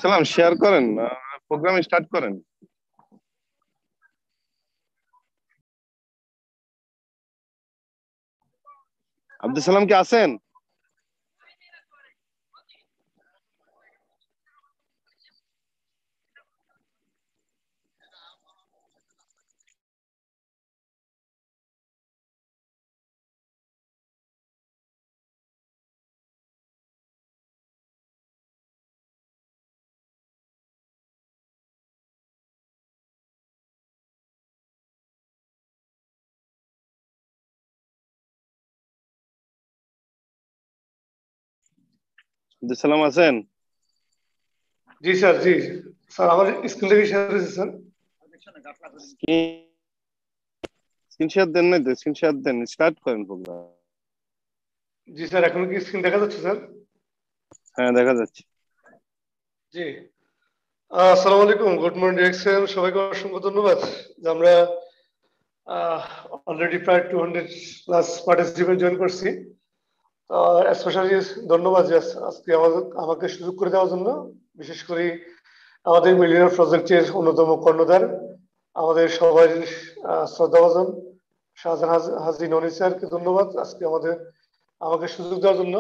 সালাম শেয়ার করেন, programme start করেন। আব্দুল সালাম কি আছেন? আব্দুল সালাম আছেন? জি স্যার, জি স্যার, আমার স্ক্রিন থেকে শেয়ার হয়েছে স্যার। স্ক্রিনশট দেন নাই তো, স্ক্রিনশট দেন, স্টার্ট করেন প্রোগ্রাম। জি স্যার, এখন কি স্ক্রিন দেখা যাচ্ছে স্যার? হ্যাঁ, দেখা যাচ্ছে। জি, আসসালামু আলাইকুম, গুড মর্নিং ডিরেকশন, সবাইকে অসংখ্য ধন্যবাদ যে আমরা অলরেডি প্রায় 200 প্লাস পার্টিসিপেন্ট জয়েন করছি। স্পেশালি ধন্যবাদ যে আজকে আমাকে সুযোগ করে দেওয়ার জন্য, বিশেষ করে আমাদের মিলিয়নার প্রজেক্টের অন্যতম কর্ণধার, আমাদের সবার শ্রদ্ধাভাজন শাহজাহান হাজি ননি স্যারকে ধন্যবাদ আজকে আমাকে সুযোগ দেওয়ার জন্য।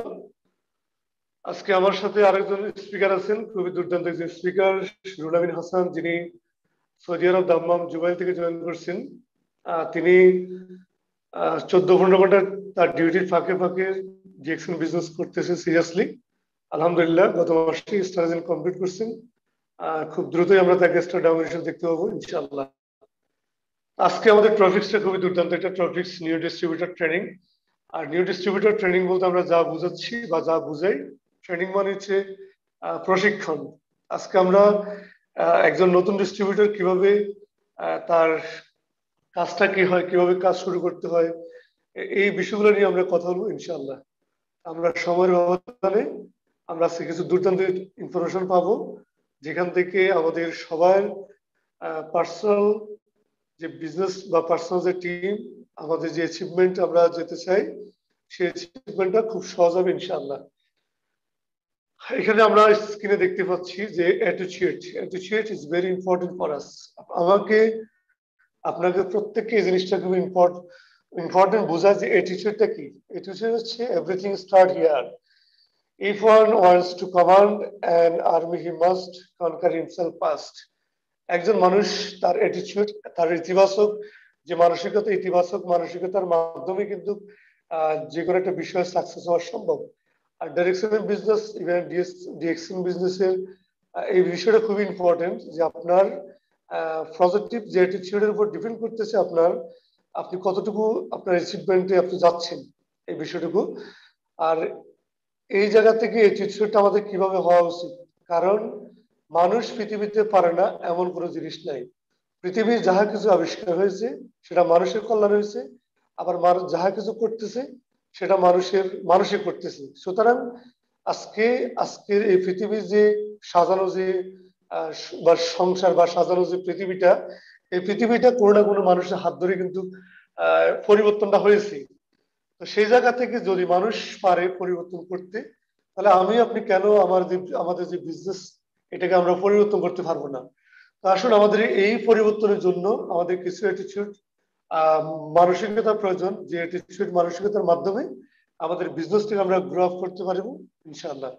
আজকে আমার সাথে আরেকজন স্পিকার আছেন, খুবই দুর্দান্ত একজন স্পিকার, রুল আমিন হাসান, যিনি সৌদি আরব দাম্মাম জুবাইল থেকে জয়েন করছেন। তিনি 14-15 ঘন্টা তার ডিউটির ফাঁকে ফাঁকে ডিএকশন বিজনেস করতেছে সিরিয়াসলি। আলহামদুলিল্লাহ গত মাসে স্টার কমপ্লিট করছেন। খুব দ্রুতই আমরা তাকে স্টার ডাউন দেখতে পাবো ইনশাআল্লাহ। আজকে আমাদের টপিক্সটা খুবই দুর্দান্ত একটা টপিক্স, নিউ ডিস্ট্রিবিউটর ট্রেনিং। আর নিউ ডিস্ট্রিবিউটর ট্রেনিং বলতে আমরা যা বুঝাচ্ছি বা যা বুঝাই, ট্রেনিং মানে হচ্ছে প্রশিক্ষণ। আজকে আমরা একজন নতুন ডিস্ট্রিবিউটর কিভাবে তার কাজটা কি হয়, কিভাবে কাজ শুরু করতে হয়, এই বিষয়গুলো নিয়ে আমরা কথা বলবো ইনশাআল্লাহ। আমরা সময়ের ব্যবধানে আমরা আজকে কিছু দুর্দান্ত ইনফরমেশন পাবো, যেখান থেকে আমাদের সবার পার্সোনাল যে বিজনেস বা পার্সোনাল যে টিম, আমাদের যে অ্যাচিভমেন্ট আমরা যেতে চাই, সেই অ্যাচিভমেন্টটা খুব সহজ হবে ইনশাআল্লাহ। এখানে আমরা স্ক্রিনে দেখতে পাচ্ছি যে attitude is very important for us. আমাকে আপনাকে প্রত্যেককে এই জিনিসটা খুব ইম্পর্টেন্ট বোঝা যে অ্যাটিটিউডটা কি। অ্যাটিটিউড হচ্ছে everything start here. If one wants to command an army, he must conquer himself first. একজন মানুষ তার অ্যাটিটিউড, তার ইতিবাচক যে মানসিকতা, ইতিবাচক মানসিকতার মাধ্যমে কিন্তু যে কোনো একটা বিষয়ে সাকসেস হওয়া সম্ভব। আর ডাইরেকশন বিজনেস, ইভেন ডিএকশন বিজনেসের এই বিষয়টা খুবই ইম্পর্টেন্ট যে আপনার পজিটিভ যে অ্যাটিটিউডের উপর ডিপেন্ড করতেছে আপনি কতটুকু আপনার অ্যাচিভমেন্টে আপনি যাচ্ছেন, এই বিষয়টুকু। আর এই জায়গা থেকে অ্যাটিটিউডটা আমাদের কিভাবে হওয়া উচিত, কারণ মানুষ পৃথিবীতে পারে না এমন কোনো জিনিস নাই। পৃথিবীর যাহা কিছু আবিষ্কার হয়েছে সেটা মানুষের কল্যাণ হয়েছে, আবার মানুষ যাহা কিছু করতেছে সেটা মানুষই করতেছে। সুতরাং আজকের এই পৃথিবীর যে সাজানো যে বা সংসার বা সাজানো যে পৃথিবীটা, এই পৃথিবীটা কোনো না কোনো মানুষের হাত ধরে কিন্তু পরিবর্তনটা হয়েছে। তো সেই জায়গা থেকে যদি মানুষ পারে পরিবর্তন করতে, তাহলে আপনি কেন আমাদের যে বিজনেস, এটাকে আমরা পরিবর্তন করতে পারবো না? তো আসলে আমাদের এই পরিবর্তনের জন্য আমাদের কিছু অ্যাটিটিউড মানসিকতার প্রয়োজন, যে অ্যাটিটিউড মানসিকতার মাধ্যমে আমাদের বিজনেসটাকে আমরা গ্রো আপ করতে পারবো ইনশাআল্লাহ।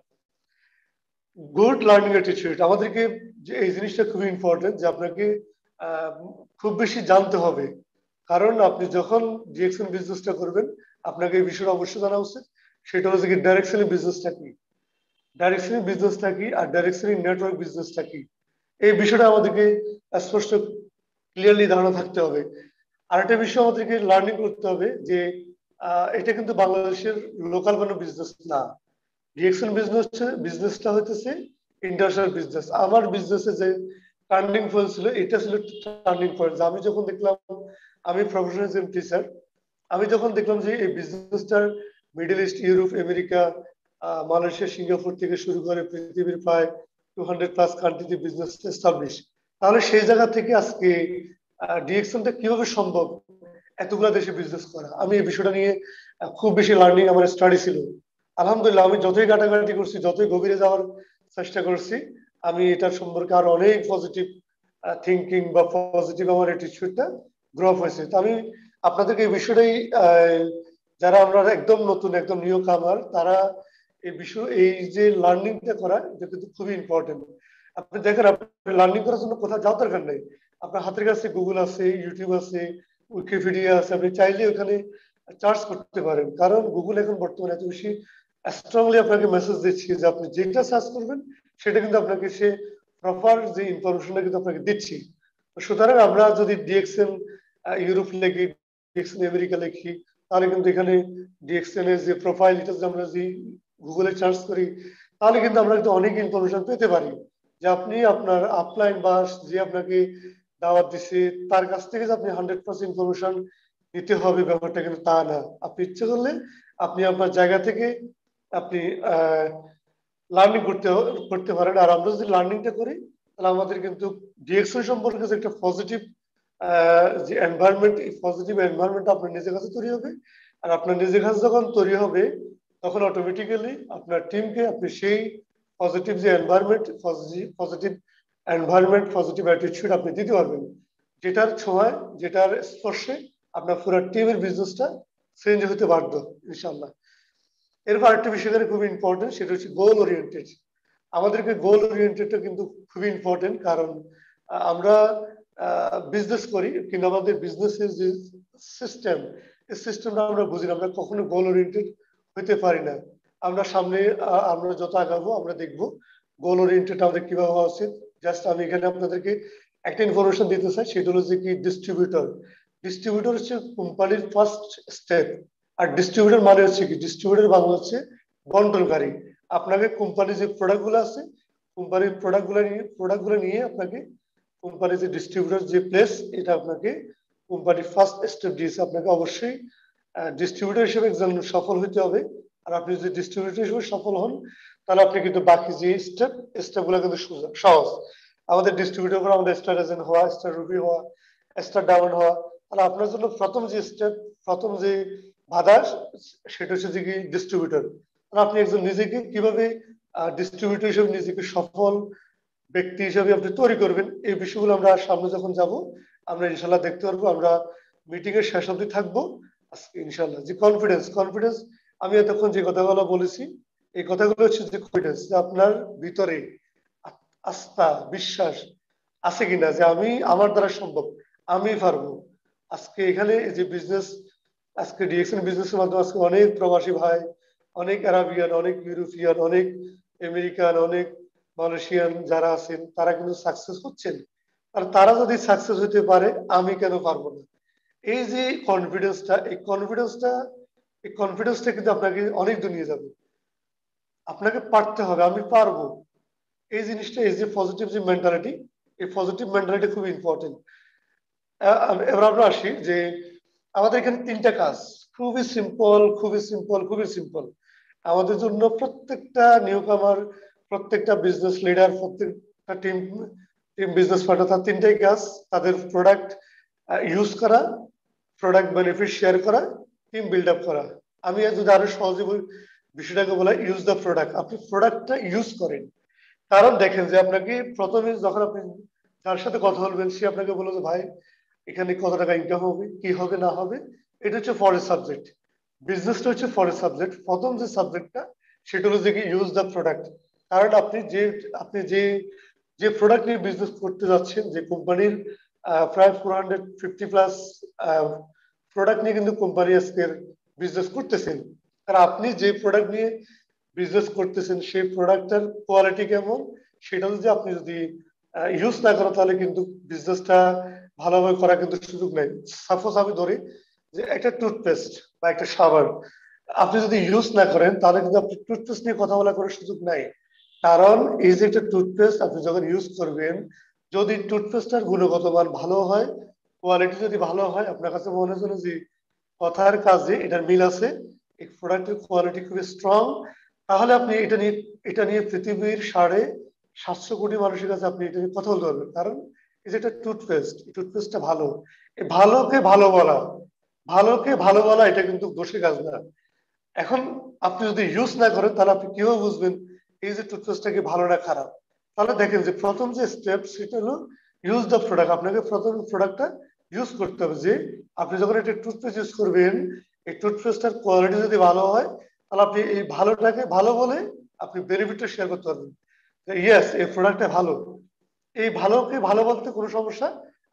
গুড লার্নিং অ্যাটিটিউড আমাদেরকে, যে এই জিনিসটা খুবই ইম্পর্টেন্ট যে আপনাকে খুব বেশি জানতে হবে। কারণ আপনি যখন ডিএকশন বিজনেসটা করবেন, আপনাকে এই বিষয়টা অবশ্যই জানা উচিত। সেটা হচ্ছে কি ডাইরেকশন বিজনেসটা কি, ডাইরেকশন বিজনেসটা কি, আর ডাইরেকশন নেটওয়ার্ক বিজনেসটা কি, এই বিষয়টা আমাদেরকে স্পষ্ট ক্লিয়ারলি ধারণা থাকতে হবে। আর একটা বিষয় আমাদেরকে লার্নিং করতে হবে যে এটা কিন্তু বাংলাদেশের লোকাল কোনো বিজনেস না। ডিএকশন বিজনেসটা হইতেছে ইন্টারন্যাশনাল বিজনেস। আমার বিজনেসে যে টার্নিং পয়েন্ট ছিল, এটা ছিল টার্নিং পয়েন্ট। আমি যখন দেখলাম, আমি প্রফেশনাল টিচার, আমি যখন দেখলাম যে এই বিজনেসটার Middle East, Europe, America, Malaysia, Singapore থেকে শুরু করে পৃথিবীর প্রায় 200 প্লাস কান্ট্রিতে বিজনেস এস্টাবলিশ, তাহলে সেই জায়গা থেকে আজকে ডিএকশনটা কিভাবে সম্ভব এতগুলা দেশে বিজনেস করা, আমি এই বিষয়টা নিয়ে খুব বেশি লার্নিং আমার স্টাডি ছিল। আলহামদুলিল্লাহ আমি যতই ঘাটাঘাটি করছি, যতই গভীরে যাওয়ার চেষ্টা করছি, আমি এটার সম্পর্কে আরো অনেক পজিটিভ থিঙ্কিং বা পজিটিভ আমার অ্যাটিটিউডটা গ্রো হয়েছে। তো আমি আপনাদেরকে এই বিষয়টাই যারা আমরা একদম নতুন একদম নিউ কামার তারা এই বিষয় এই যে লার্নিংটা করা এটা কিন্তু খুবই ইম্পর্টেন্ট। আপনি দেখেন আপনি লার্নিং করার জন্য কোথাও যাওয়ার দরকার নেই, আপনার হাতের কাছে গুগল আছে, ইউটিউব আছে, উইকিপিডিয়া আছে, আপনি চাইলে ওখানে চার্জ করতে পারেন। কারণ গুগল এখন বর্তমানে এত বেশি স্ট্রংলি আপনাকে মেসেজ দিচ্ছে যে আপনি যেটা সার্চ করবেন সেটা কিন্তু আপনাকে সে প্রপার যে ইনফরমেশনটা কিন্তু আপনাকে দিচ্ছি। সুতরাং আমরা যদি ডিএক্সএন ইউরোপ লিখি, ডিএক্সএন আমেরিকা লিখি, তাহলে কিন্তু এখানে ডিএক্সএন এর যে প্রোফাইল এটা যদি আমরা যদি গুগলে সার্চ করি তাহলে কিন্তু আমরা কিন্তু অনেক ইনফরমেশন পেতে পারি যে আপনি আপনার আপলাইন বা যে আপনাকে দাওয়াত দিচ্ছে তার কাছ থেকে যে আপনি 100% ইনফরমেশন নিতে হবে ব্যাপারটা কিন্তু তা না। আপনি ইচ্ছে করলে আপনি আপনার জায়গা থেকে আপনি লার্নিং করতে পারেন। আর আমরা যদি লার্নিংটা করি তাহলে আমাদের কিন্তু ডিএক্সএন সম্পর্কে যে একটা পজিটিভ যে এনভায়রনমেন্ট, এই পজিটিভ এনভায়রনমেন্ট আপনার নিজের কাছে তৈরি হবে। আর আপনার নিজের কাছে যখন তৈরি হবে তখন অটোমেটিক্যালি আপনার টিমকে আপনি সেই পজিটিভ যে environment, positive environment, positive attitude আপনি দিতে পারবেন, যেটার ছোঁয়ায় যেটার স্পর্শে আপনার পুরো টিমের বিজনেসটা চেঞ্জ হতে বাধ্য ইনশাল্লাহ। এরপর আরেকটা বিষয় এখানে খুবই ইম্পর্টেন্ট, সেটা হচ্ছে গোল ওরিয়েন্টেড। আমাদেরকে গোল ওরিয়েন্টেডটা কিন্তু খুবই ইম্পর্টেন্ট, কারণ আমরা বিজনেস করি কিন্তু আমাদের বিজনেসের যে সিস্টেম, এই সিস্টেমটা আমরা বুঝি না, আমরা কখনো গোল ওরিয়েন্টেড হতে পারি না। আমরা সামনে আমরা যত আগাবো আমরা দেখবো গোল ওরিয়েন্টেড আমাদের কিভাবে হওয়া উচিত। জাস্ট আমি এখানে আপনাদেরকে একটা ইনফরমেশন দিতে চাই, সেটা হলো যে কি ডিস্ট্রিবিউটর। ডিস্ট্রিবিউটর হচ্ছে কোম্পানির ফার্স্ট স্টেপ। আর ডিস্ট্রিবিউটর মানে হচ্ছে কি, ডিস্ট্রিবিউটর বাংলা হচ্ছে বন্টনকারী। আপনাকে কোম্পানির যে প্রোডাক্ট গুলো আছে, কোম্পানির প্রোডাক্ট গুলো নিয়ে আপনাকে কোম্পানির যে ডিস্ট্রিবিউটর যে প্লেস, এটা আপনাকে কোম্পানির ফার্স্ট স্টেপ দিয়েছে। আপনাকে অবশ্যই ডিস্ট্রিবিউটর হিসেবে একজন সফল হতে হবে। আর আপনি যদি ডিস্ট্রিবিউটর হিসেবে সফল হন তাহলে আপনি কিন্তু বাকি যে স্টেপ গুলো কিন্তু সহজ। আমাদের ডিস্ট্রিবিউটর করে আমাদের স্টার এজেন্ট হওয়া, স্টার রুবি হওয়া, স্টার ডায়মন্ড হওয়া। তাহলে আপনার জন্য প্রথম যে স্টেপ, প্রথম যে বাধা, সেটা হচ্ছে যে কি ডিস্ট্রিবিউটর। আপনি একজন নিজেকে কিভাবে ডিস্ট্রিবিউটর হিসেবে নিজেকে সফল ব্যক্তি হিসেবে আপনি তৈরি করবেন, এই বিষয়গুলো আমরা সামনে যখন যাব আমরা ইনশাল্লাহ দেখতে পারবো। আমরা মিটিং এর শেষ অবধি থাকবো আজকে ইনশাল্লাহ। যে কনফিডেন্স, কনফিডেন্স আমি এতক্ষণ যে কথাগুলো বলেছি এই কথাগুলো হচ্ছে যে কনফিডেন্স, যে আপনার ভিতরে আস্থা বিশ্বাস আছে কিনা যে আমি আমার দ্বারা সম্ভব, আমি পারবো। আজকে এখানে যে বিজনেস, আজকে ডিএক্সএন বিজনেসের মাধ্যমে আজকে অনেক প্রবাসী ভাই, অনেক আরাবিয়ান, অনেক ইউরোপিয়ান, অনেক আমেরিকান, অনেক মালয়েশিয়ান যারা আছেন তারা কিন্তু সাকসেস হচ্ছেন। আর তারা যদি সাকসেস হতে পারে আমি কেন পারবো না? এই যে কনফিডেন্সটা, এই কনফিডেন্সটা কিন্তু আপনাকে অনেক দূর নিয়ে যাবে। আপনাকে পারতে হবে, আমি পারবো, এই জিনিসটা, এই যে পজিটিভ যে মেন্টালিটি, এই পজিটিভ মেন্টালিটি খুব ইম্পর্টেন্ট। এবার আমরা আসি যে আমাদের এখানে তিনটা কাজ, খুবই সিম্পল, খুবই সিম্পল, খুবই সিম্পল। আমাদের জন্য প্রত্যেকটা নিউ কামার, প্রত্যেকটা বিজনেস লিডার, প্রত্যেকটা টিম বিজনেস পার্টনার, তার তিনটাই কাজ। তাদের প্রোডাক্ট ইউজ করা, প্রোডাক্ট বেনিফিট শেয়ার করা, টিম বিল্ড আপ করা। আমি যদি আরো সহজে বিষয়টাকে বলা, ইউজ দ্য প্রোডাক্ট। আপনি প্রোডাক্টটা ইউজ করেন। কারণ দেখেন যে আপনাকে প্রথমে যখন আপনি যার সাথে কথা বলবেন সে আপনাকে বললো যে ভাই এখানে কত টাকা ইনকাম হবে, কি হবে না হবে, এটা হচ্ছে ফরের সাবজেক্ট। বিজনেসটা হচ্ছে ফরের সাবজেক্ট। প্রথম যে সাবজেক্টটা সেটা হলো যে কি ইউজ দ্য প্রোডাক্ট। কারণ আপনি যে যে প্রোডাক্ট নিয়ে বিজনেস করতে যাচ্ছেন, যে কোম্পানির প্রায় 450+ প্রোডাক্ট নিয়ে কিন্তু কোম্পানি আজকের বিজনেস করতেছেন। আর আপনি যে প্রোডাক্ট নিয়ে বিজনেস করতেছেন সেই প্রোডাক্টের কোয়ালিটি কেমন, সেটা যদি আপনি যদি ইউজ না করেন তাহলে কিন্তু বিজনেসটা ভালোভাবে করা কিন্তু সুযোগ নেই। সাপোজ আমি ধরি যে একটা টুথপেস্ট বা একটা সাবান আপনি যদি ইউজ না করেন তাহলে কিন্তু আপনি টুথপেস্ট নিয়ে কথা বলার কোনো সুযোগ নাই। কারণ এই যে একটা টুথপেস্ট আপনি যখন ইউজ করবেন, যদি টুথপেস্টটার গুণগত মান ভালো হয়, কোয়ালিটি যদি ভালো হয়, আপনার কাছে মনে হচ্ছে যে কথার কাজে এটার মিল আছে, এই প্রোডাক্টের কোয়ালিটি খুবই স্ট্রং, তাহলে আপনি এটা নিয়ে পৃথিবীর 750 কোটি মানুষের কাছে আপনি এটা নিয়ে কথা বলতে পারবেন। কারণ এই যে একটা টুথপেস্ট, এই টুথপেস্টটা ভালো, এই ভালোকে ভালো বলা এটা কিন্তু দোষের কাজ না। এখন আপনি যদি ইউজ না করেন তাহলে আপনি কিভাবে বুঝবেন এই যে টুথপেস্টটা কি ভালো না খারাপ? তাহলে দেখেন যে প্রথম যে স্টেপ সেটা হলো ইউজ দ্য প্রোডাক্ট। আপনাকে প্রথম প্রোডাক্টটা ইউজ করতে হবে। যে আপনি যখন একটা টুথপেস্ট ইউজ করবেন, এই টুথপেস্টটার কোয়ালিটি যদি ভালো হয়, তাহলে আপনি এই ভালোটাকে ভালো বলে আপনি বেনিফিটটা শেয়ার করতে পারবেন। ইয়েস, এই প্রোডাক্টটা ভালো। এই ভালোকে ভালো বলতে কোনো সমস্যা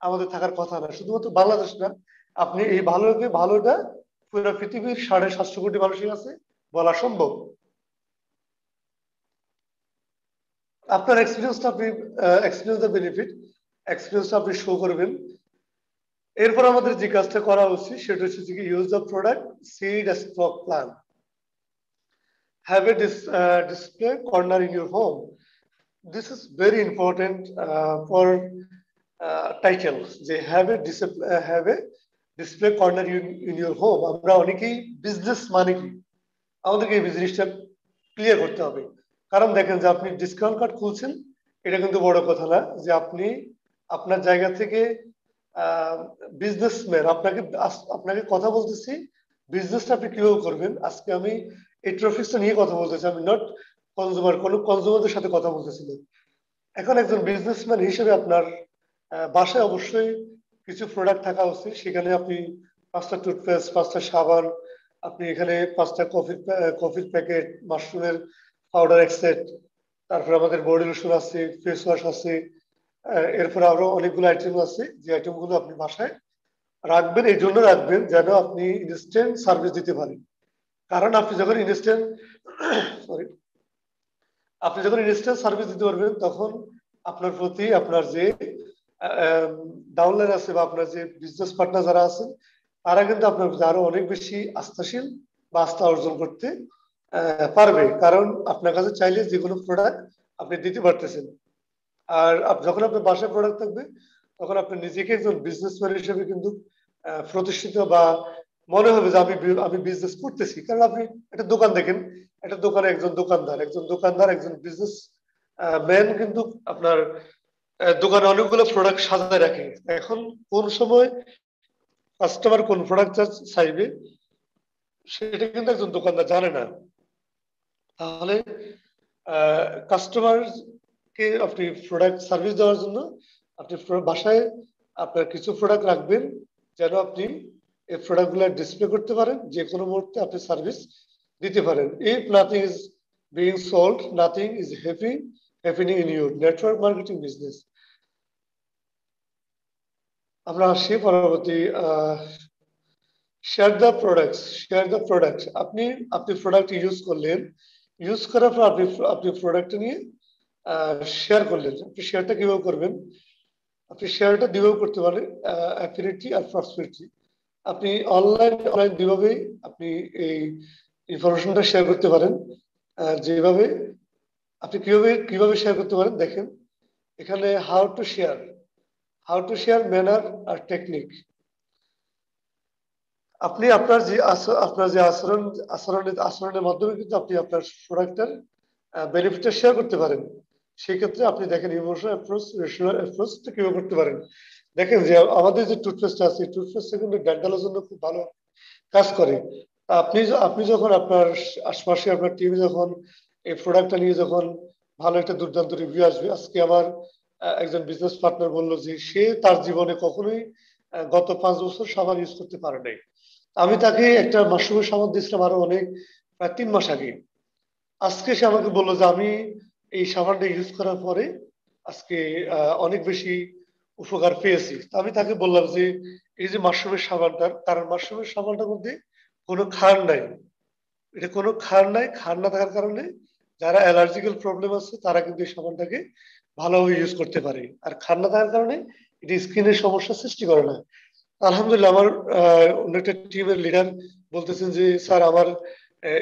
আমাদের থাকার কথা না, শুধুমাত্র বাংলাদেশ না। আপনি এই ভালোকে ভালোটা পুরো পৃথিবীর 750 কোটি মানুষের কাছে বলা সম্ভব। আপনার এক্সপিরিয়েন্সটা আপনি এক্সপিরিয়েন্স দ্য বেনিফিট, এক্সপিরিয়েন্সটা আপনি শো করবেন। এরপর আমাদের যে কাজটা করা উচিত সেটা হচ্ছে যে use the product, seed stock plan, have a display corner in your home. This is very important for title, যে have a display corner in your home. আমরা অনেকেই বিজনেস মানে কি, আমাদেরকে এই জিনিসটা ক্লিয়ার করতে হবে। কারণ দেখেন যে আপনি ডিসকাউন্ট কার্ড খুলছেন, এটা কিন্তু বড় কথা না। যে আপনি আপনার জায়গা থেকে বিজনেসম্যান, আপনাকে আপনাকে কথা বলতেছি বিজনেসটা আপনি কিভাবে করবেন। আজকে আমি এই ট্রফিকটা নিয়ে কথা বলতেছি, আমি নট কনজিউমার, কোনো কনজিউমারদের সাথে কথা বলতেছি না। এখন একজন বিজনেসম্যান হিসেবে আপনার বাসায় অবশ্যই কিছু প্রোডাক্ট থাকা উচিত। সেখানে আপনি 5টা টুথপেস্ট, 5টা সাবান, আপনি এখানে 5টা কফির প্যাকেট, মাশরুমের পাউডার এক সেট, তারপরে আমাদের বডি লোশন আছে, ফেস ওয়াশ আছে, এরপরে আরো অনেকগুলো আইটেম আছে যে আইটেমগুলো আপনি বাসায় রাখবেন। এই জন্য রাখবেন যেন আপনি ইনস্ট্যান্ট সার্ভিস দিতে পারেন। কারণ আপনি যখন ইনস্ট্যান্ট সরি আপনি যখন ইনস্ট্যান্ট সার্ভিস দিতে পারবেন, তখন আপনার প্রতি আপনার যে ডাউনলাইন আছে বা আপনার যে বিজনেস পার্টনার যারা আছেন, তারা কিন্তু আপনার প্রতি আরো অনেক বেশি আস্থাশীল বা আস্থা অর্জন করতে পারবে। কারণ আপনার কাছে চাইলে যে কোনো প্রোডাক্ট আপনি দিতে পারতেছেন। আর যখন আপনার বাসায় প্রোডাক্ট থাকবে, তখন আপনি নিজেকে একজন বিজনেসম্যান হিসেবে কিন্তু প্রতিষ্ঠিত বা মনে হবে যে আমি বিজনেস করতেছি। কারণ আপনি একটা দোকান দেখেন, একটা দোকানে একজন দোকানদার একজন বিজনেস ম্যান কিন্তু আপনার দোকানে অনেকগুলো প্রোডাক্ট সাজায় রাখে। এখন কোন সময় কাস্টমার কোন প্রোডাক্ট চাইবে সেটা কিন্তু একজন দোকানদার জানে না। তাহলে কাস্টমার কে আপনি প্রোডাক্ট সার্ভিস দেওয়ার জন্য আপনি বাসায় আপনার কিছু প্রোডাক্ট রাখবেন, যেন আপনি এই প্রোডাক্টগুলো ডিসপ্লে করতে পারেন, যে কোনো মুহূর্তে আপনি সার্ভিস দিতে পারেন। If nothing is being sold, nothing is happening in your network marketing business. আমরা আসি পরবর্তী শেয়ার দ্য প্রোডাক্ট। আপনি প্রোডাক্ট ইউজ করলেন, ইউজ করার পর আপনি প্রোডাক্ট নিয়ে শেয়ার করলেন। আপনি শেয়ারটা কিভাবে করবেন? আপনি শেয়ারটা দুইভাবে করতে পারেন, অ্যাফিনিটি আর প্রসপেরিটি। আপনি অনলাইন দুইভাবেই আপনি এই ইনফরমেশনটা শেয়ার করতে পারেন। যেভাবে আপনি কিভাবে শেয়ার করতে পারেন দেখেন, এখানে হাউ টু শেয়ার ম্যানার আর টেকনিক। আপনি আপনার যে আচরণের মাধ্যমে কিন্তু আপনি আপনার প্রোডাক্টের বেনিফিটটা শেয়ার করতে পারেন। সেক্ষেত্রে আপনি দেখেন ইমোশনাল অ্যাপ্রোচ, রেশনাল অ্যাপ্রোচটা কিভাবে করতে পারেন। দেখেন যে আমাদের যে টুথপেস্ট আছে, টুথপেস্টটা কিন্তু ডেন্টালের জন্য খুব ভালো কাজ করে। আপনি যখন আপনার আশপাশে আপনার টিমে যখন এই প্রোডাক্টটা নিয়ে যখন ভালো একটা দুর্দান্ত রিভিউ আসবে। আজকে আমার একজন বিজনেস পার্টনার বললো যে সে তার জীবনে কখনোই গত 5 বছর সাবান ইউজ করতে পারে নাই। আমি তাকে একটা মাশরুমের সাবান দিয়েছিলাম আরো প্রায় 3 মাস আগে। আজকে সে আমাকে বললো যে আমি এই সাবানটা ইউজ করার পরে আজকে অনেক বেশি উপকার পেয়েছি। আমি তাকে বললাম যে এই যে মাশরুমের সাবানটার, কারণ মাশরুমের সাবানটার মধ্যে কোনো ক্ষার নাই, এটা কোনো ক্ষার নাই। ক্ষার না থাকার কারণে যারা অ্যালার্জিক্যাল প্রবলেম আছে তারা কিন্তু এই সাবানটাকে ভালোভাবে ইউজ করতে পারে। আর ক্ষার না থাকার কারণে এটি স্কিনের সমস্যা সৃষ্টি করে না। আলহামদুলিল্লাহ, আমার অন্য একটা টিমের লিডার বলতেছেন যে স্যার আমার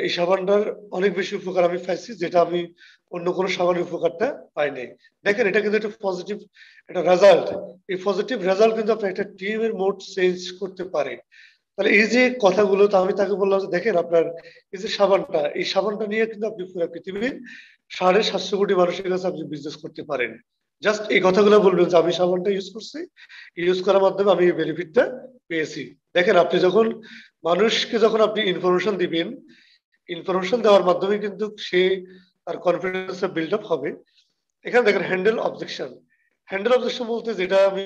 এই সাবানটার অনেক বেশি উপকার আমি পাইছি, যেটা আমি অন্য কোনো সাবানের উপকারটা পাই নাই। দেখেন এটা কিন্তু একটা পজিটিভ একটা রেজাল্ট। এই পজিটিভ রেজাল্ট কিন্তু আপনার একটা টিমের মোড চেঞ্জ করতে পারে। তাহলে এই যে কথাগুলো, তো আমি তাকে বললাম যে দেখেন আপনার এই যে এই সাবানটা নিয়ে কিন্তু আপনি পুরো পৃথিবীর 750 কোটি মানুষের কাছে আপনি বিজনেস করতে পারেন। জাস্ট এই কথাগুলো বলবেন যে আমি সাবানটা ইউজ করছি, ইউজ করার মাধ্যমে আমি এই বেনিফিটটা পেয়েছি। দেখেন আপনি যখন মানুষকে আপনি ইনফরমেশন দিবেন, ইনফরমেশন দেওয়ার মাধ্যমে কিন্তু সে তার কনফিডেন্স বিল্ড আপ হবে। এখানে দেখেন হ্যান্ডেল অবজেকশন। হ্যান্ডেল অবজেকশন বলতে যেটা আমি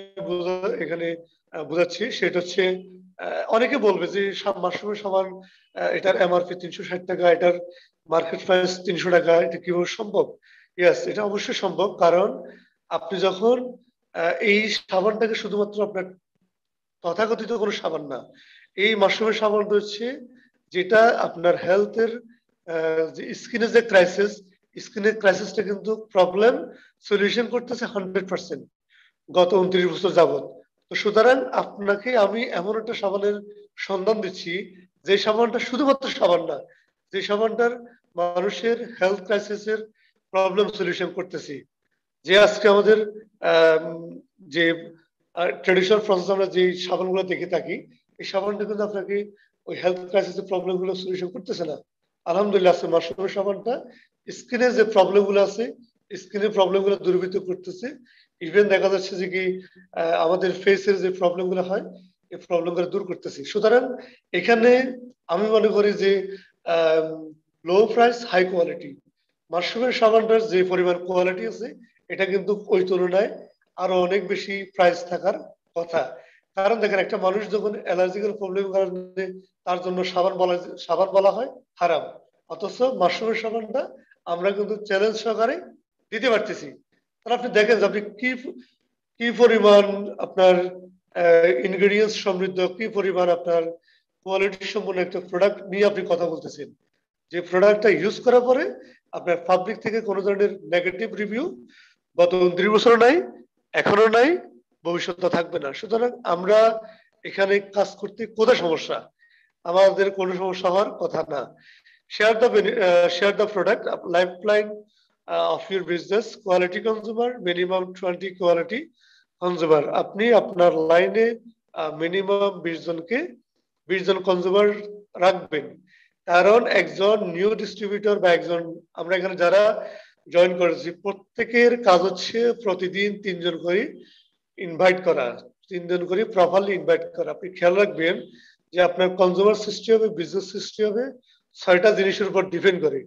এখানে বোঝাচ্ছি সেটা হচ্ছে অনেকে বলবে যে মাশরুমের সাবান এটার এমআরপি 360 টাকা, এটার মার্কেট প্রাইস 300 টাকা, এটা কিভাবে সম্ভব? ইয়েস, এটা অবশ্যই সম্ভব। কারণ আপনি যখন এই সাবানটাকে শুধুমাত্র আপনার তথাকথিত কোনো সাবান না, এই মাশরুমের সাবানটা হচ্ছে যেটা আপনার হেলথের যে স্কিনের যে ক্রাইসিস, স্কিনের ক্রাইসিসটা কিন্তু প্রবলেম সলিউশন করতেছে 100% গত 29 বছর যাবত। তো সুতরাং আপনাকে আমি এমন একটা সাবানের সন্ধান দিচ্ছি যে সাবানটা শুধুমাত্র সাবান না, যে সাবানটার মানুষের হেলথ ক্রাইসিসের প্রবলেম সলিউশন করতেছি। যে আজকে আমাদের আম, যে ট্রেডিশনাল প্রসেস আমরা যে সাবানগুলো দেখে থাকি, এই সাবানটা কিন্তু আপনাকে ওই হেলথ ক্রাইসিসের প্রবলেম গুলো সলিউশন করতেছে না। আলহামদুলিল্লাহ আজকে মাশরুমের সাবানটা স্কিনের যে প্রবলেম গুলো আছে, স্কিনের প্রবলেম গুলো দূরীভূত করতেছে। ইভেন দেখা যাচ্ছে যে কি আমাদের ফেসের যে প্রবলেম গুলো হয়, এই প্রবলেম গুলো দূর করতেছি। সুতরাং এখানে আমি মনে করি যে লো প্রাইস হাই কোয়ালিটি মাশরুমের সাবানটার যে পরিমাণ কোয়ালিটি আছে, এটা কিন্তু ওই তুলনায় আরো অনেক বেশি প্রাইস থাকার কথা। কারণ দেখেন একটা মানুষ যখন অ্যালার্জিক্যাল প্রবলেম কারণে তার জন্য সাবান বলা হয় হারাম, অথচ মাশরুমের সাবানটা আমরা কিন্তু চ্যালেঞ্জ সহকারে দিতে পারতেছি। তাহলে আপনি দেখেন যে আপনি কি কি পরিমাণ আপনার ইনগ্রেডিয়েন্টস সমৃদ্ধ, কি পরিমাণ আপনার কোয়ালিটি সম্পন্ন একটা প্রোডাক্ট নিয়ে আপনি কথা বলতেছেন, যে প্রোডাক্টটা ইউজ করার পরে আপনার পাবলিক থেকে কোনো ধরনের নেগেটিভ রিভিউ গত 29 বছর নাই, এখনো নাই, ভবিষ্যতে থাকবে না। সুতরাং আমরা এখানে কাজ করতে কোথায় সমস্যা? আমাদের কোনো সমস্যা হওয়ার কথা না। Share the product life line of your business, quality consumer, minimum 20 quality consumer. আপনি আপনার লাইনে মিনিমাম 20 জন কনজিউমার রাখবেন। কারণ একজন নিউ ডিস্ট্রিবিউটর বা একজন, আমরা এখানে যারা জয়েন করেছি প্রত্যেকের কাজ হচ্ছে প্রতিদিন 3 জন করে ইনভাইট করা, 3 জন করে প্রপারলি ইনভাইট করা। আপনি খেয়াল রাখবেন যে আপনার কনজিউমার সৃষ্টি হবে, বিজনেস সৃষ্টি হবে 6টা জিনিসের উপর ডিপেন্ড করে।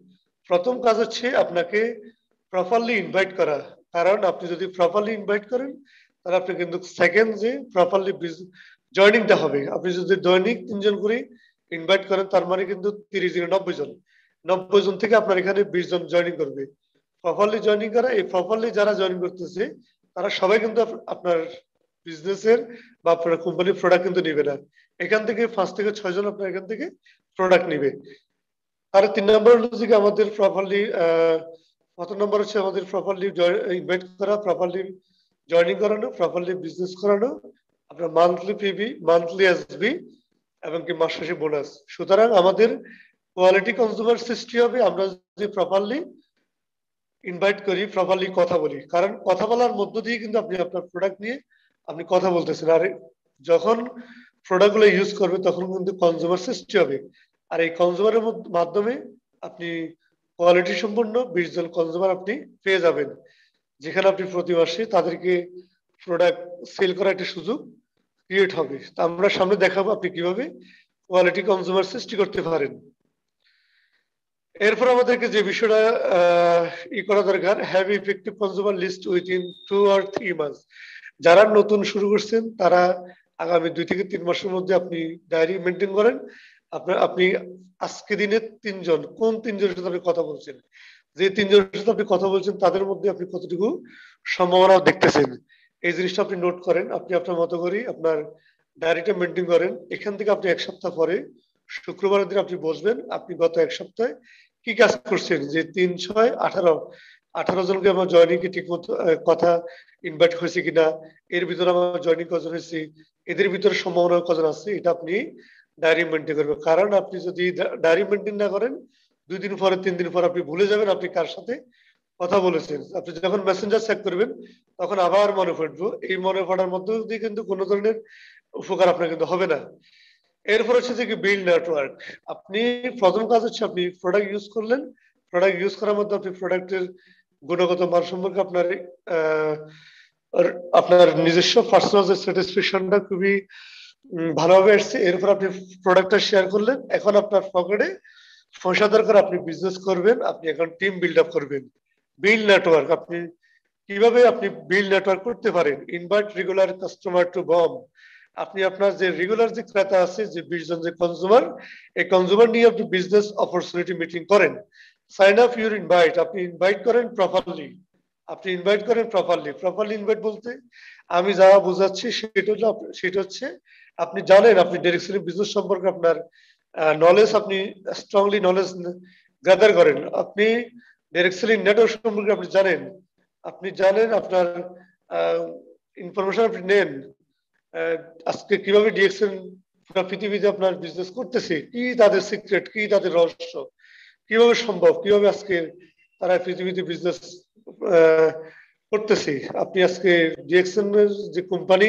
প্রথম কাজ হচ্ছে আপনাকে প্রপারলি ইনভাইট করা। কারণ আপনি যদি প্রপারলি ইনভাইট করেন তাহলে আপনি কিন্তু সেকেন্ড যে প্রপারলি জয়নিংটা হবে। আপনি যদি দৈনিক 3 জন করে ইনভাইট করেন তার মানে কিন্তু 30 দিনে 90 জন, 90 জন থেকে আপনার এখানে 20 জন জয়নিং করবে। প্রপারলি জয়নিং করা, এই প্রপারলি যারা জয়েন করতেছে তারা সবাই কিন্তু আপনার বিজনেসের বা আপনার কোম্পানির প্রোডাক্ট কিন্তু নিবে না। এখান থেকে 5 থেকে 6 জন আপনার এখান থেকে প্রোডাক্ট নিবে। আর 3 নম্বর হলো যে আমাদের প্রপারলি প্রথম নম্বর হচ্ছে আমাদের প্রপারলি ইনভাইট করা, প্রপারলি জয়নিং করানো, প্রপারলি বিজনেস করানো, আপনার মান্থলি পিবি, মান্থলি এসবি এবং কি মাস শেষে বোনাস। সুতরাং আমাদের কোয়ালিটি কনজিউমার সৃষ্টি হবে আমরা যদি প্রপারলি ইনভাইট করি, প্রপারলি কথা বলি। কারণ কথা বলার মধ্য দিয়ে কিন্তু আপনি আপনার প্রোডাক্ট নিয়ে আপনি কথা বলতেছেন। আর যখন প্রোডাক্ট গুলো ইউজ করবে তখন কিন্তু কনজিউমার সৃষ্টি হবে। আর এই কনজিউমারের মাধ্যমে আপনি কোয়ালিটি সম্পন্ন 20 জন কনজিউমার আপনি পেয়ে যাবেন, যেখানে আপনি প্রতি মাসে তাদেরকে প্রোডাক্ট সেল করার একটা সুযোগ ক্রিয়েট হবে। তা আমরা সামনে দেখাবো আপনি কিভাবে কোয়ালিটি কনজিউমার সৃষ্টি করতে পারেন। এরপর আমাদেরকে যে বিষয়টা করা দরকার, have effective consumer list within 2 or 3 months। যারা নতুন শুরু করছেন তারা আগামী 2 থেকে 3 মাসের মধ্যে আপনি ডায়েরি মেনটেন করেন। আপনি আজকে দিনে 3 জন, কোন 3 জনের সাথে আপনি কথা বলছেন, যে 3 জনের সাথে আপনি কথা বলছেন তাদের মধ্যে আপনি কতটুকু সম্ভাবনা দেখতেছেন, এই জিনিসটা আপনি নোট করেন। আপনি আপনার মতো করে আপনার ডায়েরিটা মেনটেন করেন। এখান থেকে আপনি 1 সপ্তাহ পরে শুক্রবারের দিন আপনি বসবেন, আপনি গত 1 সপ্তাহে কি কাজ করছেন, যে 3, 6, 18 জনকে আমার জয়নিং কি ঠিক মতো কথা ইনভাইট হয়েছে কিনা, এর ভিতরে আমার জয়নিং কজন হয়েছে, এদের ভিতরে সম্ভাবনা কজন আছে, এটা আপনি ডায়েরি মেনটেন করবেন। কারণ আপনি যদি ডায়েরি মেনটেন না করেন 2 দিন পরে 3 দিন পর আপনি ভুলে যাবেন আপনি কার সাথে কথা বলেছেন। আপনি যখন মেসেঞ্জার চেক করবেন তখন আবার মনে পড়বো, এই মনে পড়ার মধ্যে দিয়ে কিন্তু কোনো ধরনের উপকার আপনার কিন্তু হবে না। এরপর হচ্ছে যে কি বিল্ড নেটওয়ার্ক। আপনি প্রথম কাজ হচ্ছে আপনি প্রোডাক্ট ইউজ করলেন, প্রোডাক্ট ইউজ করার মধ্যে আপনি প্রোডাক্টের গুণগত মান সম্পর্কে আপনার নিজস্ব পার্সোনাল যে স্যাটিসফ্যাকশনটা খুবই ভালোভাবে আসছে। এরপর আপনি প্রোডাক্টটা শেয়ার করলেন, এখন আপনার পকেটে পয়সা দরকার, আপনি বিজনেস করবেন, আপনি এখন টিম বিল্ড আপ করবেন। বিল্ড নেটওয়ার্ক, আপনি কিভাবে আপনি বিল নেটওয়ার্ক করতে পারেন, invite regular customer to BOM. আপনি আপনার যে রেগুলার যে ক্রেতা আছে, যে 20 জন যে কনজিউমার, এই কনজিউমার নিয়ে আপনি বিজনেস অপরচুনিটি মিটিং করেন। সাইন আপ ইউর ইনভাইট, আপনি ইনভাইট করেন প্রপারলি। আপনি ইনভাইট করেন প্রপারলি। প্রপারলি ইনভাইট বলতে আমি যা বোঝাচ্ছি সেটা হচ্ছে আপনি জানেন, আপনি ডাইরেক্ট সেলিং বিজনেস সম্পর্কে আপনার নলেজ, আপনি স্ট্রংলি নলেজ গ্যাদার করেন। আপনি ডাইরেক্ট সেলিং নেটওয়ার্ক সম্পর্কে আপনি জানেন আপনার ইনফরমেশন আপনি নেন। আজকে কিভাবে ডিএক্সএন পুরো পৃথিবীতে আপনার বিজনেস করতেছে, কি তাদের সিক্রেট, কি তাদের রহস্য, কিভাবে সম্ভব, কিভাবে আজকে তারা পৃথিবীতে বিজনেস করতেছে। আপনি আজকে ডিএক্সএন যে কোম্পানি,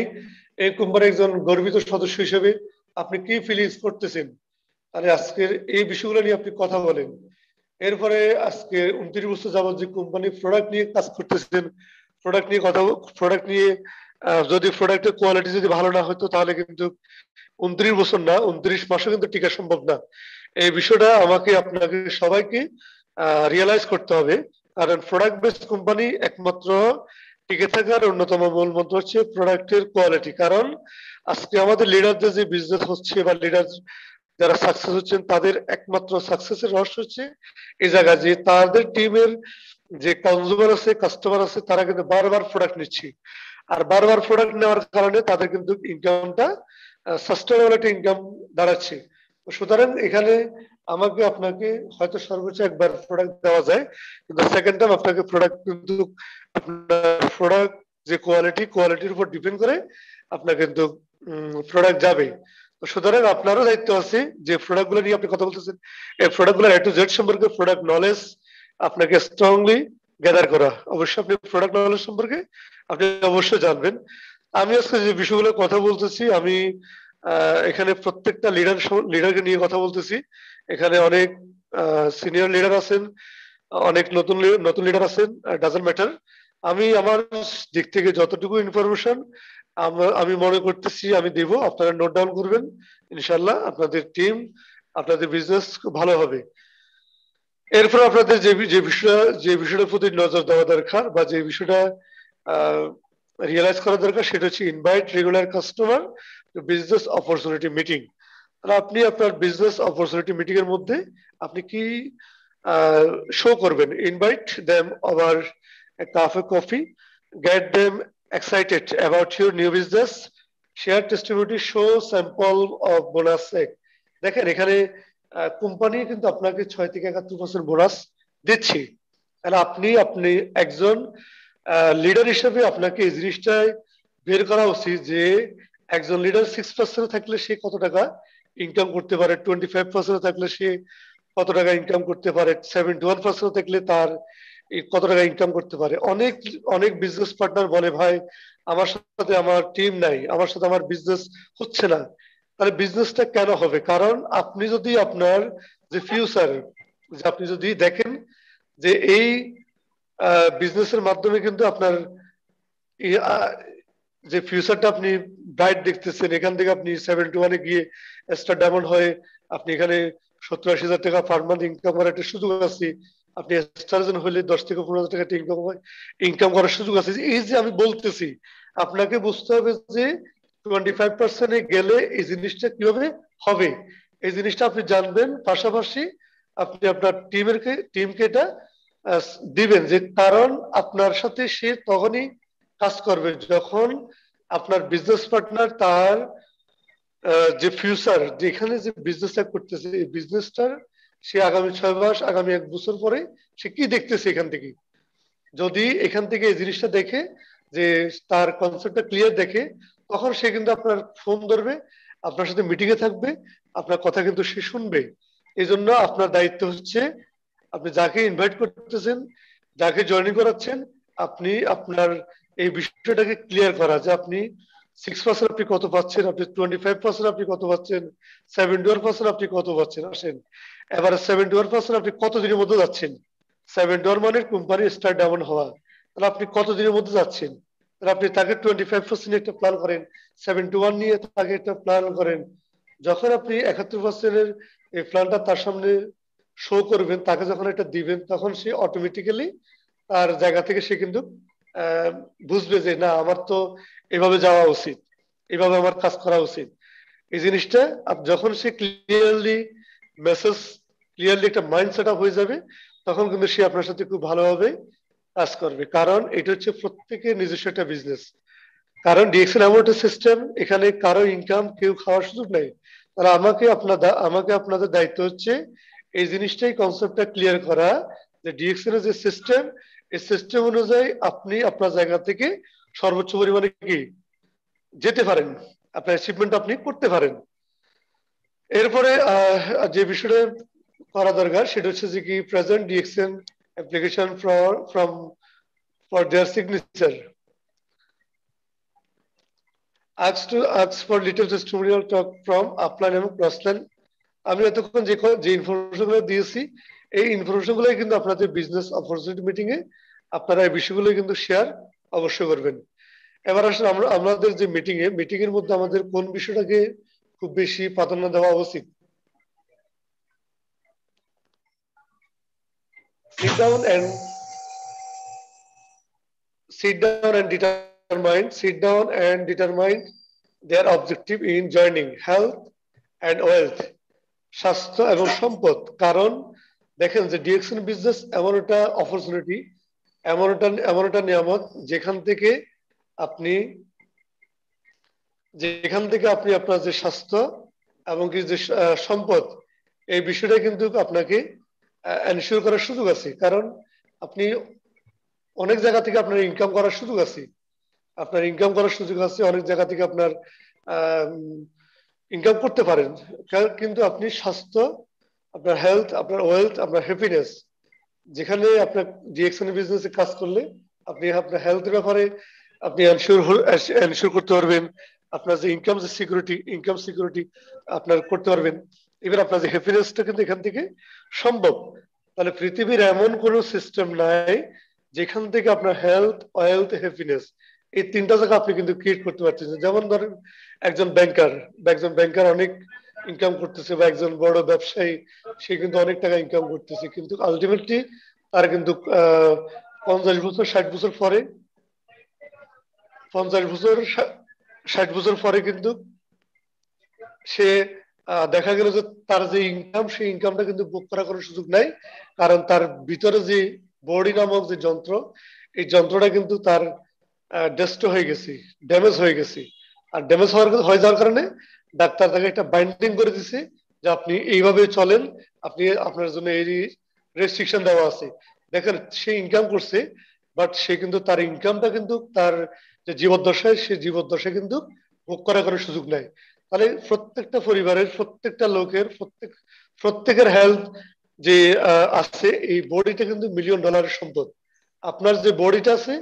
এই কোম্পানির একজন গর্বিত সদস্য হিসেবে আপনি কি ফিলিংস করতেছেন, তাহলে আজকের এই বিষয়গুলো নিয়ে আপনি কথা বলেন। এরপরে আজকে 29 বছর যাবত যে কোম্পানি প্রোডাক্ট নিয়ে কাজ করতেছেন, প্রোডাক্ট নিয়ে যদি প্রোডাক্টের কোয়ালিটি যদি ভালো না হতো তাহলে কিন্তু 29 বছর না, 29 মাসও কিন্তু টিকা সম্ভব না। এই বিষয়টা আমাকে আপনাকে সবাইকে রিয়েলাইজ করতে হবে। কারণ প্রোডাক্ট বেসড কোম্পানি একমাত্র টিকে থাকার অন্যতম মূল মন্ত্র হচ্ছে প্রোডাক্টের কোয়ালিটি। কারণ আজকে আমাদের লিডারদের যে বিজনেস হচ্ছে বা লিডার যারা সাকসেস হচ্ছেন, তাদের একমাত্র সাকসেসের রহস্য হচ্ছে এই জায়গা যে তাদের টিমের যে কনজিউমার আছে, কাস্টমার আছে, তারা কিন্তু বারবার প্রোডাক্ট নিচ্ছে। আর বারবার প্রোডাক্ট নেওয়ার কারণে তাদের কিন্তু ইনকামটা সাস্টেনেবল একটা ইনকাম দাঁড়াচ্ছে। সুতরাং এখানে আমাকে আপনাকে হয়তো সর্বোচ্চ একবার প্রোডাক্ট দেওয়া যায়, কিন্তু সেকেন্ড টাইম আপনাকে প্রোডাক্ট কিন্তু আপনার প্রোডাক্ট যে কোয়ালিটির উপর ডিপেন্ড করে আপনার কিন্তু প্রোডাক্ট যাবে। সুতরাং আপনারও দায়িত্ব আছে যে প্রোডাক্ট গুলো নিয়ে আপনি কথা বলতেছেন, এই প্রোডাক্ট গুলো A to Z সম্পর্কে প্রোডাক্ট নলেজ আপনাকে স্ট্রংলি গ্যাদার করা। অবশ্যই আপনি প্রোডাক্ট নলেজ সম্পর্কে আপনি অবশ্যই জানবেন। আমি আজকে যে বিষয়গুলো কথা বলতেছি, আমি এখানে প্রত্যেকটা লিডারকে নিয়ে কথা বলতেছি। এখানে অনেক সিনিয়র লিডার আছেন, অনেক নতুন লিডার আছেন, ডাজন্ট ম্যাটার। আমি আমার দিক থেকে যতটুকু ইনফরমেশন আমি মনে করতেছি আমি দেব, আপনারা নোট ডাউন করবেন। ইনশাল্লাহ আপনাদের টিম, আপনাদের বিজনেস খুব ভালো হবে। এরপর আপনাদের যে বিষয়টার প্রতি নজর দেওয়া দরকার বা যে বিষয়টা রিয়েলাইজ করা দরকার, সেটা হচ্ছে invite regular customer to business opportunity meeting. তাহলে আপনি আপনার বিজনেস অপরচুনিটি মিটিং এর মধ্যে আপনি কি শো করবেন? Invite them over a cup of coffee, get them excited about your new business, share testimony, show sample of bonus check. দেখেন এখানে কোম্পানি কিন্তু আপনাকে 6 থেকে 71% বোনাস দিচ্ছে। তাহলে আপনি একজন লিডার হিসেবে আপনাকে এই জিনিসটাই বের করা উচিত যে একজন লিডার 6% থাকলে সে কত টাকা ইনকাম করতে পারে, 25% থাকলে সে কত টাকা ইনকাম করতে পারে, 71% থাকলে তার কত টাকা ইনকাম করতে পারে। অনেক অনেক বিজনেস পার্টনার বলে, ভাই আমার সাথে আমার টিম নাই, আমার সাথে আমার বিজনেস হচ্ছে না। তাহলে বিজনেসটা কেন হবে? কারণ আপনি যদি আপনার যে ফিউচার, যে আপনি যদি দেখেন যে এই বিজনেসের মাধ্যমে কিন্তু আপনার যে ফিউচারটা আপনি ব্রাইট দেখতেছেন, এখান থেকে আপনি 71-এ গিয়ে স্টার ডায়মন্ড হয়ে আপনি এখানে 70-80 হাজার টাকা পার মান্থ ইনকাম করার একটা সুযোগ আছে। আপনি স্টারজন হলে 10 থেকে 15 হাজার টাকা ইনকাম করার সুযোগ আছে। এই যে আমি বলতেছি, আপনাকে বুঝতে হবে যে 25%-এ গেলে এই জিনিসটা কিভাবে হবে, এই জিনিসটা আপনি জানবেন। পাশাপাশি আপনি আপনার টিমকে এটা দিবেন, যে কারণ আপনার সাথে সে তখনই কাজ করবে যখন আপনার বিজনেস পার্টনার তার যে ফিউচার, যেখানে যে বিজনেসটা করতেছে, এই বিজনেসটার সে আগামী 6 মাস, আগামী 1 বছর পরে সে কি দেখতেছে এখান থেকে, যদি এখান থেকে এই জিনিসটা দেখে যে তার কনসেপ্টটা ক্লিয়ার দেখে, তখন সে কিন্তু আপনার ফোন ধরবে, আপনার সাথে মিটিং এ থাকবে, আপনার কথা কিন্তু সে শুনবে। এই জন্য আপনার দায়িত্ব হচ্ছে আপনি যাকে ইনভাইট করতেছেন, যাকে জয়েনিং করাচ্ছেন, আপনি আপনার এই বিষয়টাকে ক্লিয়ার করা যে আপনি 6% আপনি কত পাচ্ছেন, আপনি 25% আপনি কত পাচ্ছেন, 71% আপনি কত পাচ্ছেন। আসেন এবার 71% আপনি কত দিনের মধ্যে যাচ্ছেন। 71 মানে কোম্পানি স্টার ডাউন হওয়া, তাহলে আপনি কত দিনের মধ্যে যাচ্ছেন। তাহলে আপনি তাকে 25% একটা প্ল্যান করেন, 71 নিয়ে তাকে একটা প্ল্যান করেন। যখন আপনি 71%-এর এই প্ল্যানটা তার সামনে শো করবেন, তাকে যখন এটা দিবেন, তখন সে অটোমেটিক্যালি তার জায়গা থেকে সে কিন্তু বুঝবে যে না আমার তো এভাবে যাওয়া উচিত, এভাবে আমার কাজ করা উচিত। এই জিনিসটা যখন সে ক্লিয়ারলি একটা মাইন্ড সেট আপ হয়ে যাবে, তখন কিন্তু সে আপনার সাথে খুব ভালোভাবে কাজ করবে। কারণ এটা হচ্ছে প্রত্যেকের নিজস্ব একটা বিজনেস। কারণ ডিএক্সএল এমন একটা সিস্টেম, এখানে কারো ইনকাম কেউ খাওয়ার সুযোগ নেই। তাহলে আমাকে আপনাদের দায়িত্ব হচ্ছে এই জিনিসটাই, কনসেপ্টটা ক্লিয়ার করা যে ডিএক্সএল এর যে সিস্টেম, এই সিস্টেম অনুযায়ী আপনি আপনার জায়গা থেকে সর্বোচ্চ পরিমাণে কি যেতে পারেন, আপনার অ্যাচিভমেন্ট আপনি করতে পারেন। এরপরে যে বিষয়টা করা দরকার সেটা হচ্ছে যে কি present DXL application for their signature, ask for little testimonial talk from upline এবং crossline। আমি এতক্ষণ যে ইনফরমেশন গুলো দিয়েছি, এই ইনফরমেশন গুলোই কিন্তু আপনাদের বিজনেস অপরচুনিটি মিটিং এ আপনারা এই বিষয়গুলো কিন্তু শেয়ার অবশ্যই করবেন। এবার আসলে আমাদের যে মিটিং এর মধ্যে আমাদের কোন বিষয়টাকে খুব বেশি প্রাধান্য দেওয়া উচিত? sit down and determine their objective in joining health and wealth, স্বাস্থ্য এবং সম্পদ। কারণ দেখেন যে ডিএক্সএন বিজনেস এমন একটা অপরচুনিটি, এমন একটা নিয়ামত যেখান থেকে আপনি আপনার যে স্বাস্থ্য এবং কি যে সম্পদ, এই বিষয়টা কিন্তু আপনাকে এনশিওর করার সুযোগ আছে। কারণ আপনি অনেক জায়গা থেকে আপনার ইনকাম করার সুযোগ আছে, অনেক জায়গা থেকে আপনার ইনকাম করতে পারেন। কিন্তু আপনি স্বাস্থ্য, আপনার হেলথ, আপনার ওয়েলথ, আপনার হ্যাপিনেস, যেখানে আপনার ডিএক্সএন বিজনেসে কাজ করলে আপনি আপনার হেলথের ব্যাপারে আপনি এনশিওর করতে পারবেন, আপনার যে ইনকাম সিকিউরিটি আপনার করতে পারবেন। এবার আপনার যে হ্যাপিনেসটা কিন্তু এখান থেকে সম্ভব। তাহলে পৃথিবীর এমন কোনো সিস্টেম নাই যেখান থেকে আপনার হেলথ, ওয়েলথ, হ্যাপিনেস এই তিনটা জায়গা আপনি কিন্তু ক্রিয়েট করতে পারতেছেন। যেমন ধরেন একজন ব্যাংকার অনেক ইনকাম করতেছে, বা একজন বড় ব্যবসায়ী সে কিন্তু অনেক টাকা ইনকাম করতেছে, কিন্তু আলটিমেটলি তার কিন্তু 50 বছর 60 বছর পরে 50 বছর 60 বছর পরে কিন্তু সে দেখা গেল যে তার যে ইনকাম, সেই ইনকামটা কিন্তু ভোগ করার কোনো সুযোগ নাই। কারণ তার ভিতরে যে বডি নামক যে যন্ত্র, এই যন্ত্রটা কিন্তু তার ডেস্ট্রয় হয়ে গেছে, ড্যামেজ হয়ে গেছে। আর ড্যামেজ হয়ে যাওয়ার কারণে ডাক্তার তাকে একটা বাইন্ডিং করে দিছে যে আপনি এইভাবে চলেন, আপনি আপনার জন্য এই রেস্ট্রিকশন দেওয়া আছে। দেখেন সে ইনকাম করছে, বাট সে কিন্তু তার ইনকামটা কিন্তু তার যে জীবদ্দশায়, সে জীবদ্দশায় কিন্তু ভোগ করার কোনো সুযোগ নাই। তাহলে প্রত্যেকটা পরিবারের, প্রত্যেকটা লোকের, প্রত্যেকের হেলথ যে আছে, এই বডিটা কিন্তু $1,000,000 সম্পদ। আপনার যে বডিটা আছে,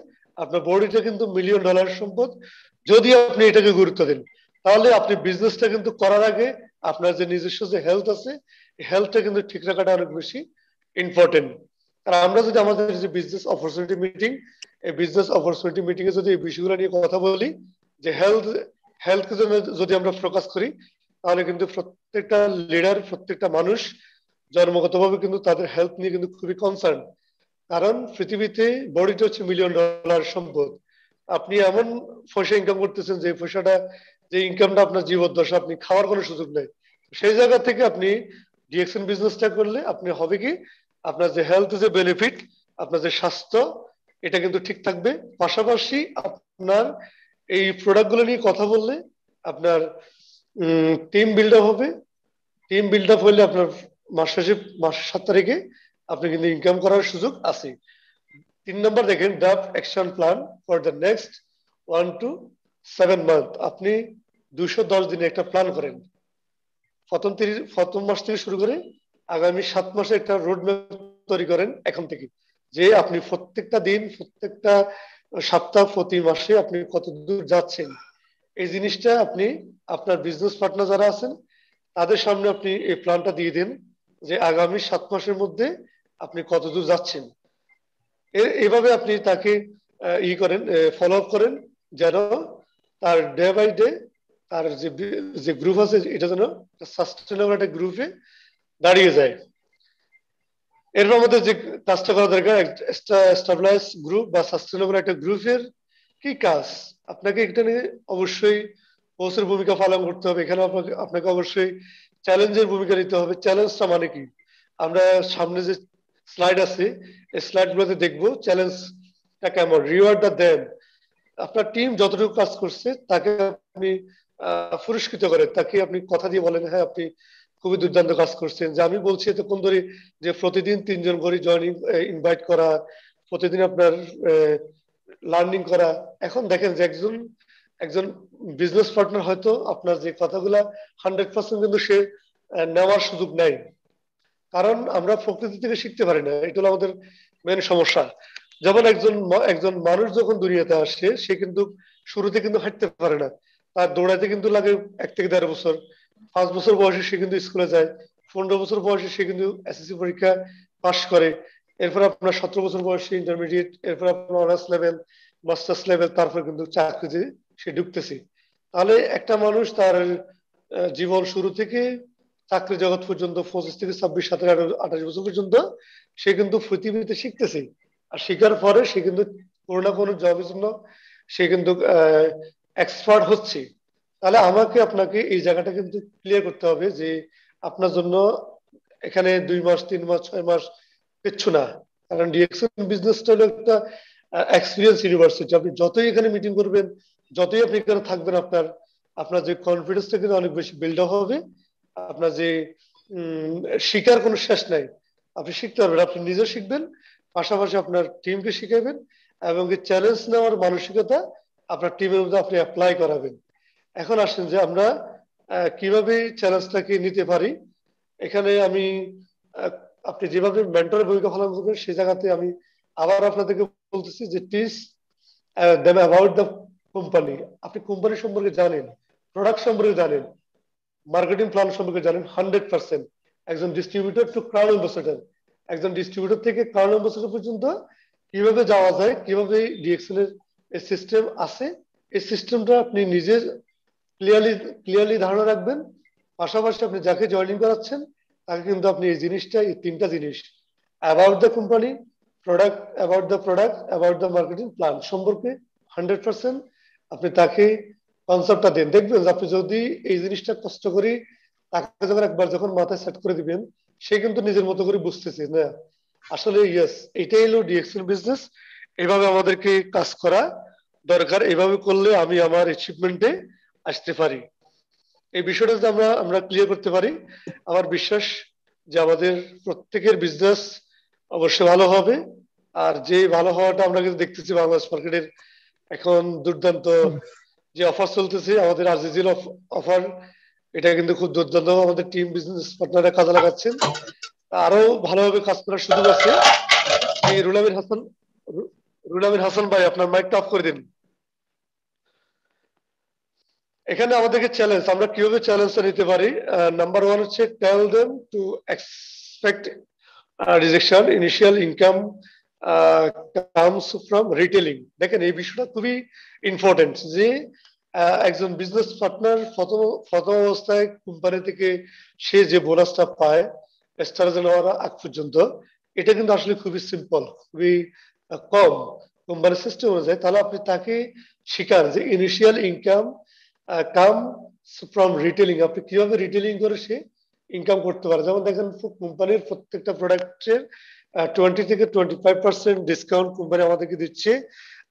আপনার বডিটা কিন্তু $1,000,000 সম্পদ। যদি আপনি এটাকে গুরুত্ব দেন, তাহলে আপনি বিজনেসটা কিন্তু করার আগে আপনার যে নিজস্ব যে হেলথ আছে, হেলথটা কিন্তু ঠিক রাখাটা অনেক বেশি ইম্পর্টেন্ট। আর আমরা যদি আমাদের যে বিজনেস অপরচুনিটি মিটিং, এই বিজনেস অপরচুনিটি মিটিং এ যদি এই বিষয়গুলো নিয়ে কথা বলি, যে হেলথকে যদি আমরা ফোকাস করি, তাহলে কিন্তু প্রত্যেকটা লিডার, প্রত্যেকটা মানুষ জন্মগতভাবে কিন্তু তাদের হেলথ নিয়ে কিন্তু খুবই কনসার্ন। কারণ পৃথিবীতে বডিটা হচ্ছে $1,000,000 সম্পদ। আপনি এমন পয়সা ইনকাম করতেছেন যে পয়সাটা, যে ইনকামটা আপনার জীবদ্দশা আপনি খাওয়ার কোনো সুযোগ নেই। সেই জায়গা থেকে আপনি ডিএক্সএন বিজনেসটা করলে আপনি হবে কি, আপনার যে হেলথ, যে বেনিফিট, আপনার যে স্বাস্থ্য, এটা কিন্তু ঠিক থাকবে। পাশাপাশি আপনার এই প্রোডাক্টগুলো নিয়ে কথা বললে আপনার টিম বিল্ড আপ হবে। টিম বিল্ড আপ হলে আপনার মাস 7 তারিখে আপনি কিন্তু ইনকাম করার সুযোগ আছে। 3 নম্বর দেখেন, draft action plan for the next 1 to 7 month. আপনি 210 দিনে একটা প্ল্যান করেন। প্রথম মাস থেকে শুরু করে আগামী 7 মাসে একটা রোড ম্যাপ তৈরি করেন এখন থেকে, যে আপনি প্রত্যেকটা দিন, প্রত্যেকটা সপ্তাহ, প্রতি মাসে আপনি কত দূর যাচ্ছেন। এই জিনিসটা আপনি আপনার বিজনেস পার্টনার যারা আছেন তাদের সামনে আপনি এই প্ল্যানটা দিয়ে দেন, যে আগামী 7 মাসের মধ্যে আপনি কত দূর যাচ্ছেন। এইভাবে আপনি তাকে ফলো আপ করেন, যেন তার ডে বাই ডে তার যে গ্রুপ আছে, এটা যেন সাস্টেনেবল একটা গ্রুপে দাঁড়িয়ে যায়। এরপর আমাদের যে কাজটা করা দরকার, স্টাবলাইজ গ্রুপ বা সাস্টেনেবল একটা গ্রুপের কি কাজ, আপনাকে এখানে অবশ্যই কোচের ভূমিকা পালন করতে হবে। এখানে আপনাকে আপনাকে অবশ্যই চ্যালেঞ্জের ভূমিকা নিতে হবে। চ্যালেঞ্জটা মানে কি, আমরা সামনে যে স্লাইড আছে এই স্লাইড গুলোতে দেখবো চ্যালেঞ্জটা কেমন, রিওয়ার্ডটা দেন। আপনার টিম যতটুকু কাজ করছে তাকে আপনি পুরস্কৃত করেন, তাকে আপনি কথা দিয়ে বলেন হ্যাঁ আপনি খুবই দুর্দান্ত কাজ করছেন। যে আমি বলছি এতক্ষণ ধরে যে প্রতিদিন 3 জন করে জয়েনিং ইনভাইট করা, প্রতিদিন আপনার লার্নিং করা। এখন দেখেন যে একজন একজন বিজনেস পার্টনার হয়তো আপনার যে কথাগুলা 100% কিন্তু সে নেওয়ার সুযোগ নাই, কারণ আমরা প্রকৃতি থেকে শিখতে পারি না, এটা হলো আমাদের মেন সমস্যা। যেমন একজন মানুষ যখন দুনিয়াতে আসে সে কিন্তু শুরুতে কিন্তু হাঁটতে পারে না, তার দৌড়াইতে কিন্তু লাগে 1 থেকে 1.5 বছর। 5 বছর বয়সে সে কিন্তু স্কুলে যায়, 15 বছর বয়সে সে কিন্তু এসএসসি পরীক্ষা পাশ করে, এরপর আপনার 17 বছর বয়সে ইন্টারমিডিয়েট, এরপর আপনার অনার্স লেভেল, মাস্টার্স লেভেল, তারপর কিন্তু চাকরিতে সে ঢুকতেছে। তাহলে একটা মানুষ তার জীবন শুরু থেকে চাকরি জগৎ পর্যন্ত 25 থেকে 26, 27, 28 বছর পর্যন্ত সে কিন্তু পৃথিবীতে শিখতেছে। আর শিখার পরে সে কিন্তু কোনো না কোনো জবের জন্য সে কিন্তু এক্সপার্ট হচ্ছে। তাহলে আমাকে আপনাকে এই জায়গাটা কিন্তু ক্লিয়ার করতে হবে যে আপনার জন্য এখানে 2 মাস 3 মাস 6 মাস কিচ্ছু না। কারণ ডিএক্সএন বিজনেসটা হলো একটা এক্সপিরিয়েন্স ইউনিভার্সিটি। আপনি যতই এখানে মিটিং করবেন, যতই আপনি এখানে থাকবেন, আপনার আপনার যে কনফিডেন্সটা কিন্তু অনেক বেশি বিল্ড আপ হবে। আপনার যে উম, শিখার কোনো শেষ নাই, আপনি শিখতে পারবেন, আপনি নিজে শিখবেন, পাশাপাশি আপনার টিমকে শিখাবেন, এবং চ্যালেঞ্জ নেওয়ার মানসিকতা আপনার টিমের মধ্যে আপনি অ্যাপ্লাই করাবেন। এখন আসেন যে আমরা কিভাবে চ্যালেঞ্জটাকে নিতে পারি। এখানে আমি আহ, আপনি যেভাবে মেন্টরের ভূমিকা পালন করবেন সেই জায়গাতে আমি আবার আপনাদেরকে বলতেছি যে teach them about the company. আপনি কোম্পানি সম্পর্কে জানেন, প্রোডাক্ট সম্পর্কে জানেন, মার্কেটিং প্ল্যান সম্পর্কে জানেন 100%। একজন ডিস্ট্রিবিউটর টু ক্রাউন অ্যাম্বাসেডর, একজন ডিস্ট্রিবিউটর থেকে ক্রাউন অ্যাম্বাসেডর পর্যন্ত কিভাবে যাওয়া যায়, কিভাবে ডিএক্সএল এর এই সিস্টেম আছে, এই সিস্টেমটা আপনি নিজে ক্লিয়ারলি ক্লিয়ারলি ধারণা রাখবেন। পাশাপাশি আপনি যাকে জয়েনিং করাচ্ছেন তাকে কিন্তু আপনি এই জিনিসটা, এই 3টা জিনিস about the company, product about the marketing plan সম্পর্কে 100% আপনি তাকে কনসেপ্টটা দেন। দেখবেন যে আপনি যদি এই জিনিসটা কষ্ট করে তাকে যখন একবার যখন মাথায় সেট করে দিবেন, সে কিন্তু নিজের মতো করে বুঝতেছে না আসলে ইয়েস এটাই হলো ডিএক্সএল বিজনেস, এইভাবে আমাদেরকে কাজ করা দরকার, এইভাবে করলে আমি আমার অ্যাচিভমেন্টে আসতে পারি। এই বিষয়টা যদি আমরা আমরা ক্লিয়ার করতে পারি, আমার বিশ্বাস যে আমাদের প্রত্যেকের বিজনেস অবশ্যই ভালো হবে। আর যে ভালো হওয়াটা আমরা কিন্তু দেখতেছি বাংলাদেশ মার্কেটের এখন দুর্দান্ত যে অফার চলতেছে, আমাদের আজিজিল অফার, এটা কিন্তু খুব দুর্দান্ত আমাদের টিম বিজনেস পার্টনাররা কাজে লাগাচ্ছেন। আরো ভালোভাবে কাজ করার সুযোগ আছে। এই রুলামিন হাসান ভাই আপনার মাইকটা অফ করে দিন। এখানে আমাদেরকে চ্যালেঞ্জ, আমরা কিভাবে চ্যালেঞ্জটা নিতে পারি। নাম্বার 1 হচ্ছে tell them to expect rejection initial income comes from retailing. দেখেন এই বিষয়টা খুবই ইম্পর্টেন্ট যে একজন বিজনেস পার্টনার প্রথম প্রথম অবস্থায় কোম্পানি থেকে সে যে বোনাসটা পায় স্টারজন হওয়ার আগ পর্যন্ত, এটা কিন্তু আসলে খুবই সিম্পল, খুবই কম কোম্পানির সিস্টেম অনুযায়ী। তাহলে আপনি তাকে শিখান যে initial income come from retailing, আপনি কিভাবে রিটেলিং করে সে ইনকাম করতে পারে। যেমন দেখেন কোম্পানির প্রত্যেকটা প্রোডাক্টের 20 থেকে 25% ডিসকাউন্ট কোম্পানি আমাদেরকে দিচ্ছে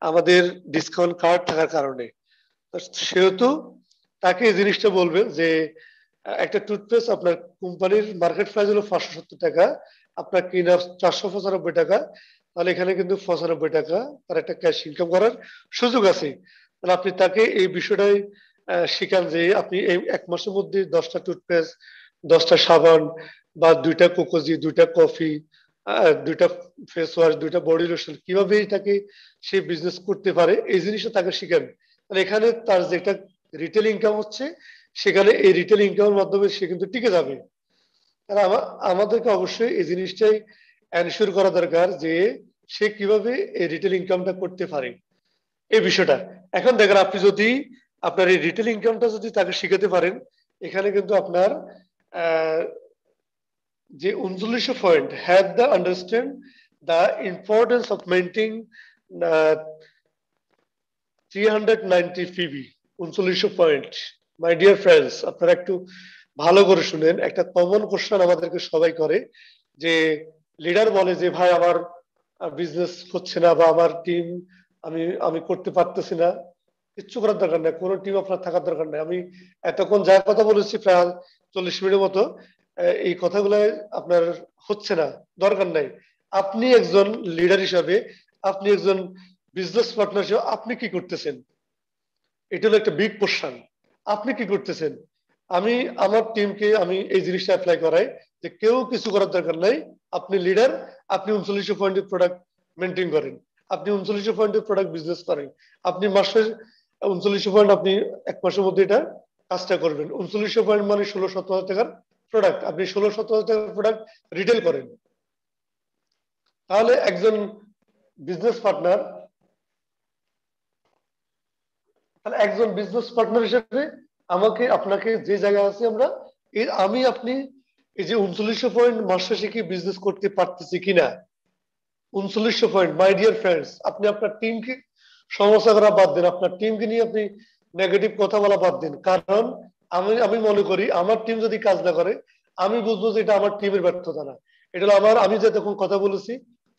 আমাদের ডিসকাউন্ট কার্ড থাকার কারণে। সেহেতু তাকে এই জিনিসটা বলবেন যে একটা টুথপেস্ট আপনার কোম্পানির মার্কেট প্রাইস হলো 570 টাকা, আপনার কিনা 495 টাকা, তাহলে এখানে কিন্তু 95 টাকা তার একটা ক্যাশ ইনকাম করার সুযোগ আছে। তাহলে আপনি তাকে এই বিষয়টাই শিখান যে আপনি এই 1 মাসের মধ্যে 10টা টুথপেস্ট, 10টা সাবান, বা 2টা কোকোজি, 2টা কফি, 2টা ফেস ওয়াশ, 2টা বডি লোশন, কিভাবে এটাকে সে বিজনেস করতে পারে এই জিনিসটা তাকে শিখান। তাহলে এখানে তার যেটা রিটেল ইনকাম হচ্ছে, সেখানে এই রিটেল ইনকামের মাধ্যমে সে কিন্তু টিকে যাবে। তাহলে আমাদেরকে অবশ্যই এই জিনিসটাই এনশিওর করা দরকার যে সে কিভাবে এই রিটেল ইনকামটা করতে পারে এই বিষয়টা। এখন দেখেন আপনি যদি আপনার এই রিটেল ইনকামটা যদি তাকে শিখাতে পারেন, এখানে কিন্তু আপনার যে 3900 point have the understand the importance of maintain 390 PB 3900 point. My dear friends, আপনারা একটু ভালো করে শুনেন। একটা কমন কোশ্চেন আমাদেরকে সবাই করে যে লিডার বলে যে ভাই আমার বিজনেস হচ্ছে না বা আমার টিম আমি আমি করতে পারতেছি না। কিচ্ছু করার দরকার নেই, কোনো টিম আপনার থাকার দরকার নেই। আমি এতক্ষণ যা কথা বলেছি প্রায় 40 মিনিটের মতো, এই কথাগুলো আপনার হচ্ছে না, দরকার নাই। আপনি একজন লিডার হিসাবে, আপনি একজন বিজনেস পার্টনার হিসেবে আপনি কি করতেছেন? এটা হলো একটা বিগ কোশ্চেন। আপনি কি করতেছেন? আমি আমার টিমকে আমি এই জিনিসটা অ্যাপ্লাই করাই যে কেউ কিছু করার দরকার নাই। আপনি লিডার, আপনি 3900 পয়েন্টের প্রোডাক্ট মেনটেন করেন, আপনি 3900 পয়েন্টের প্রোডাক্ট বিজনেস করেন, আপনি মাসের 3900 পয়েন্ট, আপনি এক মাসের মধ্যে এটা কাজটা করবেন। 3900 পয়েন্ট মানে 16-17 হাজার টাকার প্রোডাক্ট, আপনি 16-17 হাজার টাকার প্রোডাক্ট রিটেল করেন। তাহলে একজন বিজনেস পার্টনার, তাহলে একজন বিজনেস পার্টনার হিসেবে আমাকে আপনাকে যে জায়গায় আছি আমরা, আমি আপনি এই যে 3900 পয়েন্ট মাস শেষে কি বিজনেস করতে পারতেছি কিনা? 3900 পয়েন্ট, মাই ডিয়ার ফ্রেন্ডস, আপনি আপনার টিমকে সমস্যা করা বাদ দেন, আপনার টিমকে নিয়ে আপনি নেগেটিভ কথা বলা বাদ দিন। কারণ আমি আমি মনে করি আমার টিম যদি কাজ না করে, আমি বুঝবো যে এটা আমার টিমের ব্যর্থতা না, এটা হলো আমার, আমি যে তখন কথা বলেছি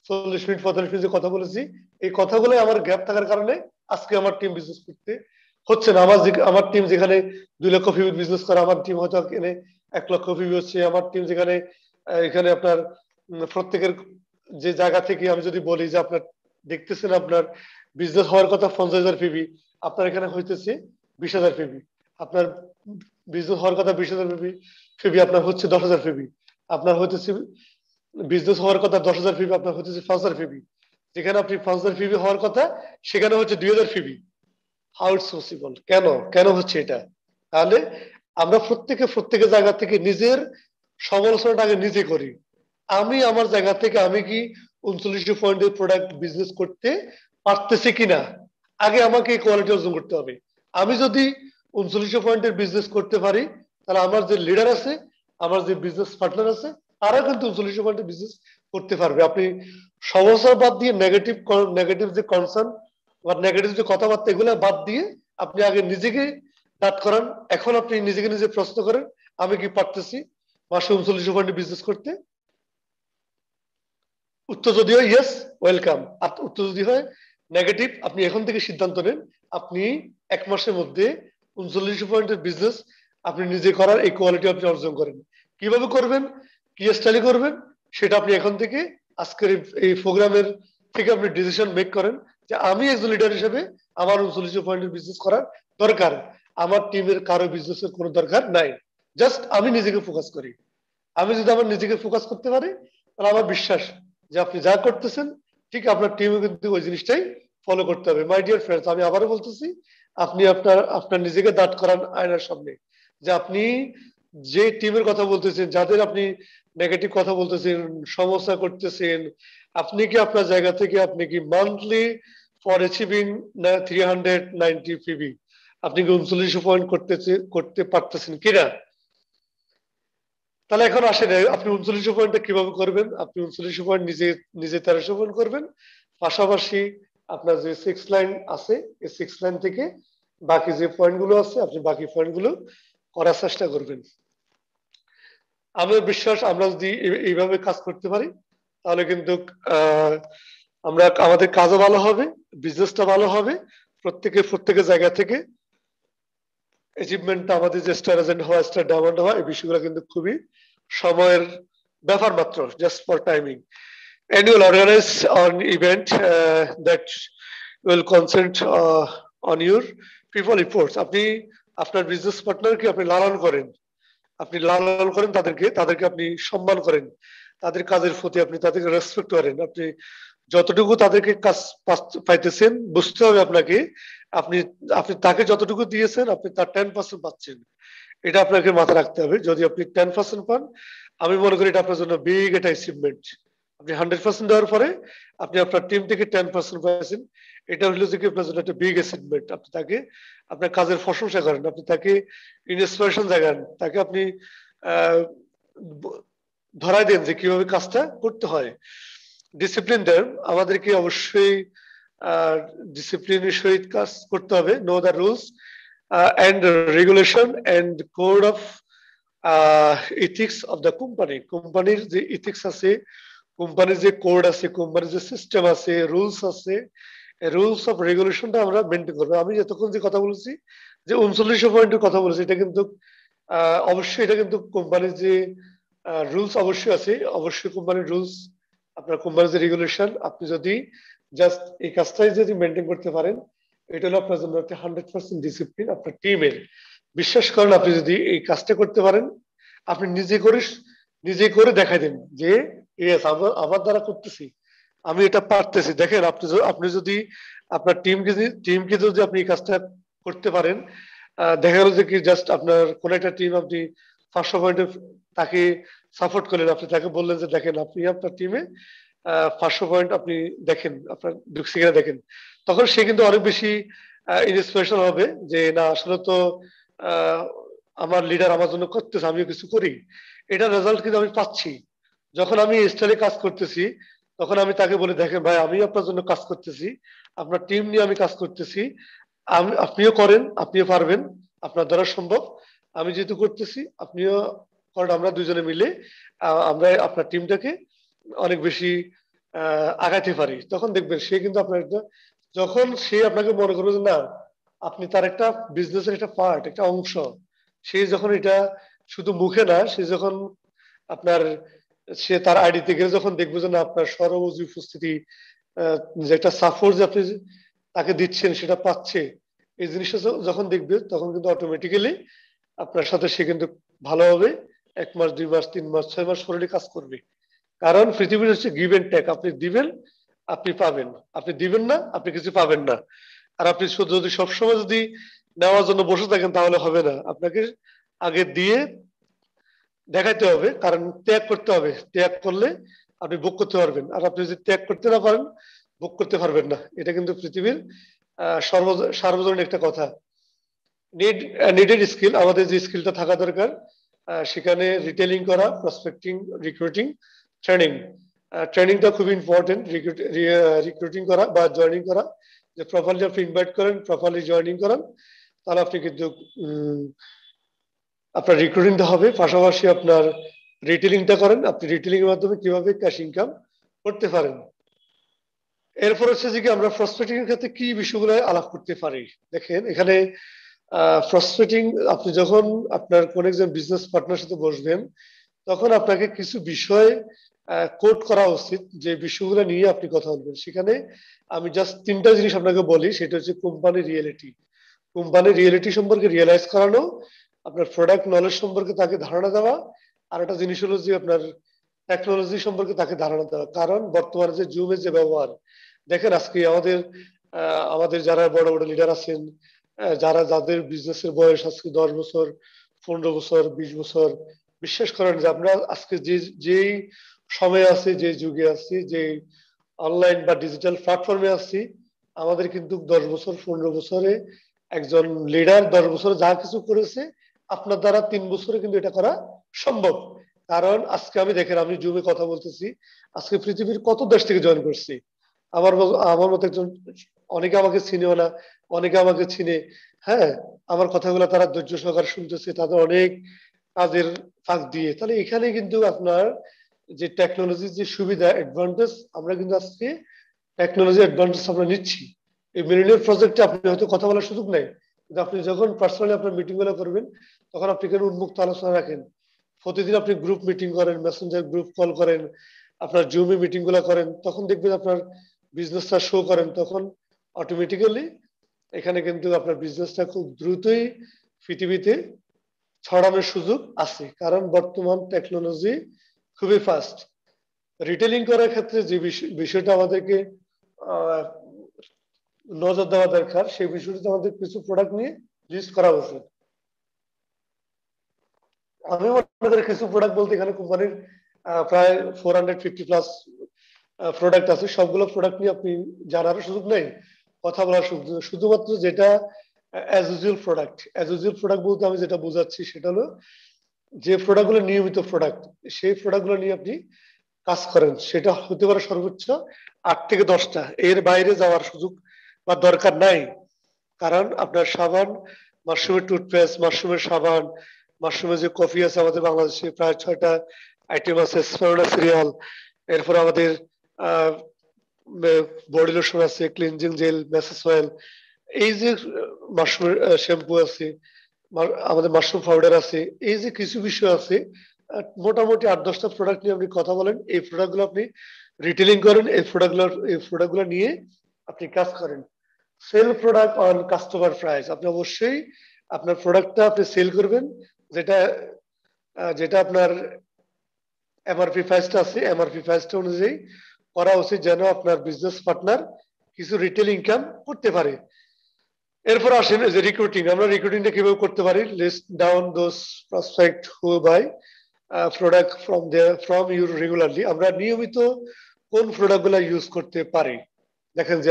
40 মিনিট 45 মিনিট যে কথা বলেছি, এই কথাগুলো আমার গ্যাপ থাকার কারণে আজকে আমার টিম বিজনেস করতে হচ্ছে না। আমার টিম যেখানে 2 লক্ষ পিবি বিজনেস করে, আমার টিম হয়তো এখানে 1 লক্ষ পিবি হচ্ছে। আমার টিম যেখানে এখানে আপনার প্রত্যেকের যে জায়গা থেকে আমি যদি বলি যে আপনার দেখতেছেন আপনার বিজনেস হওয়ার কথা 50,000 পিবি, আপনার এখানে হইতেছে 20,000 পিবি। আপনার বিজনেস হওয়ার কথা 20,000 পিবি, আপনার হচ্ছে 10,000 পিবি। আপনার হইতেছে বিজনেস হওয়ার কথা 10,000 পিবি, আপনার হইতেছে 5,000 পিবি। যেখানে আপনি 5,000 পিবি হওয়ার কথা সেখানে হচ্ছে 2,000 পিবি। How it's possible? কেন কেন হচ্ছে এটা? তাহলে আমরা প্রত্যেকের জায়গা থেকে নিজের সমালোচনাটা আগে নিজে করি। আমি আমার জায়গা থেকে আমি কি 3900 পয়েন্টের প্রোডাক্ট বিজনেস করতে পারতেছি কিনা, আগে আমাকে এই কোয়ালিটি অর্জন করতে হবে। আমি যদি 3900 পয়েন্টের বিজনেস করতে পারি, তাহলে আমার যে লিডার আছে, আমার যে বিজনেস পার্টনার আছে, তারা কিন্তু 3900 পয়েন্টের বিজনেস করতে পারবে। আপনি সমস্যা বাদ দিয়ে নেগেটিভ নেগেটিভ যে কনসার্ন বা নেগেটিভ যে কথাবার্তা, এগুলো বাদ দিয়ে আপনি আগে নিজেকে দাঁড় করান। এখন আপনি নিজেকে নিজে প্রশ্ন করেন, আমি কি পারতেছি মাসে 3900 পয়েন্টে বিজনেস করতে? উত্তর যদি হয় ইয়েস, ওয়েলকাম। আর উত্তর যদি হয় নেগেটিভ, আপনি এখন থেকে সিদ্ধান্ত নেন আপনি 1 মাসের মধ্যে 3900 পয়েন্টের বিজনেস আপনি নিজে করার এই কোয়ালিটি আপনি অর্জন করেন। কিভাবে করবেন, কি স্টাইলে করবেন, সেটা আপনি এখন থেকে আজকের এই প্রোগ্রামের থেকে আপনি ডিসিশন মেক করেন যে আমি একজন লিডার হিসেবে আমার 3900 পয়েন্টের বিজনেস করার দরকার, আমার টিমের কারো বিজনেসের কোনো দরকার নাই। জাস্ট আমি নিজেকে ফোকাস করি। আমি যদি আমার নিজেকে ফোকাস করতে পারি, তাহলে আমার বিশ্বাস যে আপনি যা করতেছেন ঠিক আপনার টিমও কিন্তু ওই জিনিসটাই ফলো করতে হবে। মাই ডিয়ার ফ্রেন্ডস, আমি আবারও বলতেছি, আপনি আপনার আপনার নিজেকে দাঁড় করান আয়নার সামনে, যে আপনি যে টিমের কথা বলতেছেন, যাদের আপনি নেগেটিভ কথা বলতেছেন, সমস্যা করতেছেন, আপনি কি আপনার জায়গা থেকে আপনি কি মান্থলি ফর অ্যাচিভিং 390 পিবি আপনি কি 3900 পয়েন্ট করতে পারতেছেন কিনা? তাহলে এখন আসেন আপনি 3900 পয়েন্টটা কিভাবে করবেন। আপনি 3900 পয়েন্ট নিজে নিজে 1300 পয়েন্ট করবেন, পাশাপাশি আপনার যে 6 লাইন আছে এই 6 লাইন থেকে বাকি যে পয়েন্টগুলো আছে আপনি বাকি পয়েন্টগুলো করার চেষ্টা করবেন। আমার বিশ্বাস আমরা যদি এইভাবে কাজ করতে পারি, তাহলে কিন্তু আমরা আমাদের কাজও ভালো হবে, বিজনেসটা ভালো হবে, প্রত্যেকের জায়গা থেকে অ্যাচিভমেন্টটা আমাদের যে স্টার এজেন্ট হওয়া, স্টার ডায়মন্ড হওয়া, এই বিষয়গুলো কিন্তু খুবই সময়ের ব্যাপার মাত্র, just for timing. And you will organize an event that will concentrate on your people reports. আপনি আপনার বিজনেস পার্টনারকে আপনি লালন করেন, তাদেরকে আপনি সম্মান করেন, তাদের কাজের প্রতি আপনি তাদেরকে রেসপেক্ট করেন। আপনি যতটুকু তাদেরকে কাজ পাইতেছেন, বুঝতে হবে আপনাকে, আপনি আপনি তাকে যতটুকু দিয়েছেন আপনি তার 10% পাচ্ছেন, এটা আপনাকে মাথায় রাখতে হবে। যদি আপনি 10% পান, আমি মনে করি এটা আপনার জন্য বিগ একটা অ্যাচিভমেন্ট। আপনি 100% দেওয়ার পরে আপনি আপনার টিম থেকে 10% পাচ্ছেন, এটা হলো যে আপনার জন্য একটা বিগ অ্যাচিভমেন্ট। আপনি তাকে আপনার কাজের প্রশংসা করেন, আপনি তাকে ইন্সপিরেশন জাগান, তাকে আপনি ধরায় দেন যে কিভাবে কাজটা করতে হয়। ডিসিপ্লিন দেন, আমাদেরকে অবশ্যই ডিসিপ্লিনের সহিত কাজ করতে হবে। Know the rules and regulation and code of ethics of the company. কোম্পানির যে ইথিক্স আছে, কোম্পানির যে কোড আছে, কোম্পানির যে সিস্টেম আছে, রুলস আছে, রুলস অফ রেগুলেশনটা আমরা মেনটেন করবো। আমি যতক্ষণ যে কথা বলেছি, যে 39 পয়েন্টের কথা বলেছি, এটা কিন্তু অবশ্যই এটা কিন্তু কোম্পানির যে রুলস অবশ্যই আছে, অবশ্যই কোম্পানির রুলস, আপনার কোম্পানির যে রেগুলেশন, আপনি যদি জাস্ট এই কাজটাই যদি মেনটেন করতে পারেন, এটা হলো আপনার জন্য একটা 100% ডিসিপ্লিন আপনার টিমের। বিশ্বাস করেন, আপনি যদি এই কাজটা করতে পারেন, আপনি নিজে করে দেখাই দেন যে ইয়েস আমার দ্বারা করতেছি, আমি এটা পারতেছি। দেখেন আপনি যদি আপনার টিমকে যদি আপনি এই কাজটা করতে পারেন, দেখা গেল যে কি জাস্ট আপনার কোন একটা টিম আপনি 500 পয়েন্টে তাকে সাপোর্ট করলেন, আপনি তাকে বললেন যে দেখেন আপনি আপনার টিমে 500 পয়েন্ট আপনি দেখেন আপনার ঢুকছে কিনা দেখেন, তখন সে কিন্তু অনেক বেশি ইন্সপিরেশন হবে যে না আসলে তো আহ, আমার লিডার আমার জন্য করতেছে, আমিও কিছু করি, এটা রেজাল্ট কিন্তু আমি পাচ্ছি। যখন আমি এই স্টাইলে কাজ করতেছি, তখন আমি তাকে বলে দেখেন ভাই আমি আপনার জন্য কাজ করতেছি, আপনার টিম নিয়ে আমি কাজ করতেছি, আপনিও করেন, আপনিও পারবেন, আপনার দ্বারা সম্ভব, আমি যেহেতু করতেছি আপনিও করেন, আমরা দুজনে মিলে আমরা আপনার টিমটাকে অনেক বেশি আগাইতে পারি। তখন দেখবেন সে কিন্তু আপনার যখন সে আপনাকে মনে করবে যে না আপনি তার একটা বিজনেসের একটা পার্ট, একটা অংশ, সে যখন এটা শুধু মুখে না, সে যখন আপনার সে তার আইডিতে গেলে যখন দেখবে যে না আপনার সর্বোচ্চ উপস্থিতি, যে একটা সাপোর্ট যে আপনি তাকে দিচ্ছেন সেটা পাচ্ছে, এই জিনিসটা যখন দেখবে তখন কিন্তু অটোমেটিক্যালি আপনার সাথে সে কিন্তু ভালোভাবে 1 মাস 2 মাস 3 মাস 6 মাস পরে কাজ করবে। কারণ পৃথিবীর হচ্ছে গিভ এন্ড টেক, আপনি দিবেন আপনি পাবেন, আপনি দিবেন না আপনি কিছু পাবেন না। আর আপনি যদি সবসময় যদি নেওয়ার জন্য বসে থাকেন তাহলে হবে না, আপনাকে আগে দিয়ে দেখাইতে হবে, কারণ ত্যাগ করতে হবে, ত্যাগ করলে আপনি ভোগ করতে পারবেন। আর আপনি যদি ত্যাগ করতে না পারেন, ভোগ করতে পারবেন না। এটা কিন্তু পৃথিবীর সার্বজনীন একটা কথা। নিডেড স্কিল, আমাদের যে স্কিলটা থাকা দরকার, সেখানে রিটেলিং করা, প্রসপেক্টিং, রিক্রুটিং, ট্রেনিং। ট্রেনিংটা খুব ইম্পর্টেন্ট, রিক্রুটিং করা বা জয়নিং করা, যে প্রপারলি আপনি ইনভাইট করেন, প্রপারলি জয়নিং করেন, তাহলে আপনি কিন্তু আপনার রিক্রুটিংটা হবে, পাশাপাশি আপনার রিটেলিংটা করেন, আপনি রিটেলিং এর মাধ্যমে কিভাবে ক্যাশ ইনকাম করতে পারেন। এরপর হচ্ছে যে কি আমরা প্রসপেক্টিং এর ক্ষেত্রে কি বিষয়গুলো আলাপ করতে পারি। দেখেন এখানে প্রসপেক্টিং, আপনি যখন আপনার কোন একজন বিজনেস পার্টনার সাথে বসবেন, তখন আপনাকে কিছু বিষয় কোট করা উচিত, যে বিষয়গুলো নিয়ে আপনি কথা বলবেন। সেখানে আমি জাস্ট 3টা জিনিস আপনাকে বলি, সেটা হচ্ছে কোম্পানি রিয়েলিটি, কোম্পানির রিয়েলিটি সম্পর্কে রিয়েলাইজ করানো, আপনার প্রোডাক্ট নলেজ সম্পর্কে তাকে ধারণা দেওয়া, আর একটা জিনিস হলো যে আপনার টেকনোলজি সম্পর্কে তাকে ধারণা দেওয়া। কারণ বর্তমানে যে জুমের যে ব্যবহার, দেখেন আজকে আমাদের যারা বড় বড় লিডার আছেন, যাদের বিজনেসের বয়স আজকে 10 বছর, 15 বছর, 20 বছর, বিশ্বাস করেন যে আমরা আজকে যেই সময়ে আছি, যে যুগে আছি, যে অনলাইন বা ডিজিটাল প্ল্যাটফর্মে আছি, আমাদের কিন্তু 10 বছর 15 বছরে একজন লিডার 10 বছরে যা কিছু করেছে, আপনার দ্বারা 3 বছরে কিন্তু এটা করা সম্ভব। কারণ আজকে আমি জুমে কথা বলতেছি, আজকে পৃথিবীর কত দেশ থেকে জয়েন করছি। আমার মতো একজন, অনেকে আমাকে চিনেও না, অনেকে আমাকে চিনে, হ্যাঁ, আমার কথাগুলো তারা ধৈর্য সহকারে শুনতেছে, তাদের অনেক কাজের ফাঁক দিয়ে। তাহলে এখানে কিন্তু আপনার যে টেকনোলজির যে সুবিধা অ্যাডভান্টেজ, আমরা কিন্তু আজকে টেকনোলজি অ্যাডভান্টেজ আমরা নিচ্ছি। এই মিলিনিয়ার প্রজেক্টে আপনি হয়তো কথা বলার সুযোগ নেই, কিন্তু আপনি যখন পার্সোনালি আপনার মিটিং গুলো করবেন, তখন আপনি কেন উন্মুক্ত আলোচনা রাখেন, প্রতিদিন আপনি গ্রুপ মিটিং করেন, মেসেঞ্জার গ্রুপ কল করেন, আপনার জুমে মিটিং গুলো করেন, তখন দেখবেন আপনার বিজনেসটা শো করেন, তখন অটোমেটিক্যালি এখানে কিন্তু আপনার বিজনেসটা খুব দ্রুতই পৃথিবীতে ছড়ানোর সুযোগ আছে। কারণ বর্তমান টেকনোলজি খুবই ফাস্ট। রিটেলিং করার ক্ষেত্রে যে বিষয়টা আমাদেরকে আহ, নজর দেওয়া দরকার, সেই বিষয়টিতে আমাদের কিছু প্রোডাক্ট নিয়ে লিস্ট করা উচিত। আমি মনে করি কিছু প্রোডাক্ট বলতে এখানে কোম্পানির প্রায় 450+ প্রোডাক্ট আছে, সবগুলো প্রোডাক্ট নিয়ে আপনি জানারও সুযোগ নেই, কথা বলার সুযোগ নেই। শুধুমাত্র যেটা as usual product, as usual product বলতে আমি যেটা বোঝাচ্ছি সেটা হলো যে প্রোডাক্টগুলো নিয়মিত প্রোডাক্ট, সেই প্রোডাক্টগুলো নিয়ে আপনি কাজ করেন, সেটা হতে পারে সর্বোচ্চ 8 থেকে 10টা, এর বাইরে যাওয়ার সুযোগ বা দরকার নাই। কারণ আপনার সাবান, মাশরুমের টুথপেস্ট, মাশরুমের সাবান, মাশরুমের যে কফি আছে আমাদের বাংলাদেশে প্রায় 6টা আইটেম আছে, স্পারোনা সিরিয়াল, এরপর আমাদের বডি লোশন আছে, ক্লিনজিং জেল, মেসেজ অয়েল, এই যে মাশরুমের শ্যাম্পু আছে, আমাদের মাশরুম পাউডার আছে, এই যে কিছু বিষয় আছে, মোটামুটি 8-10টা প্রোডাক্ট নিয়ে আপনি কথা বলেন, এই প্রোডাক্টগুলো আপনি রিটেলিং করেন, এই প্রোডাক্টগুলো নিয়ে আপনি কাজ করেন। Sell product on customer price, আপনি অবশ্যই আপনার প্রোডাক্টটা আপনি সেল করবেন, যেটা যেটা আপনার এমআরপি প্রাইসটা আছে, এমআরপি প্রাইসটা অনুযায়ী করা উচিত, যেন আপনার বিজনেস পার্টনার কিছু রিটেল ইনকাম করতে পারে। এরপর আসেন যে রিক্রুটিং, আমরা রিক্রুটিংটা কিভাবে করতে পারি। List down those prospect who buy product from you regularly, আমরা নিয়মিত কোন প্রোডাক্টগুলো ইউজ করতে পারি। দেখেন যে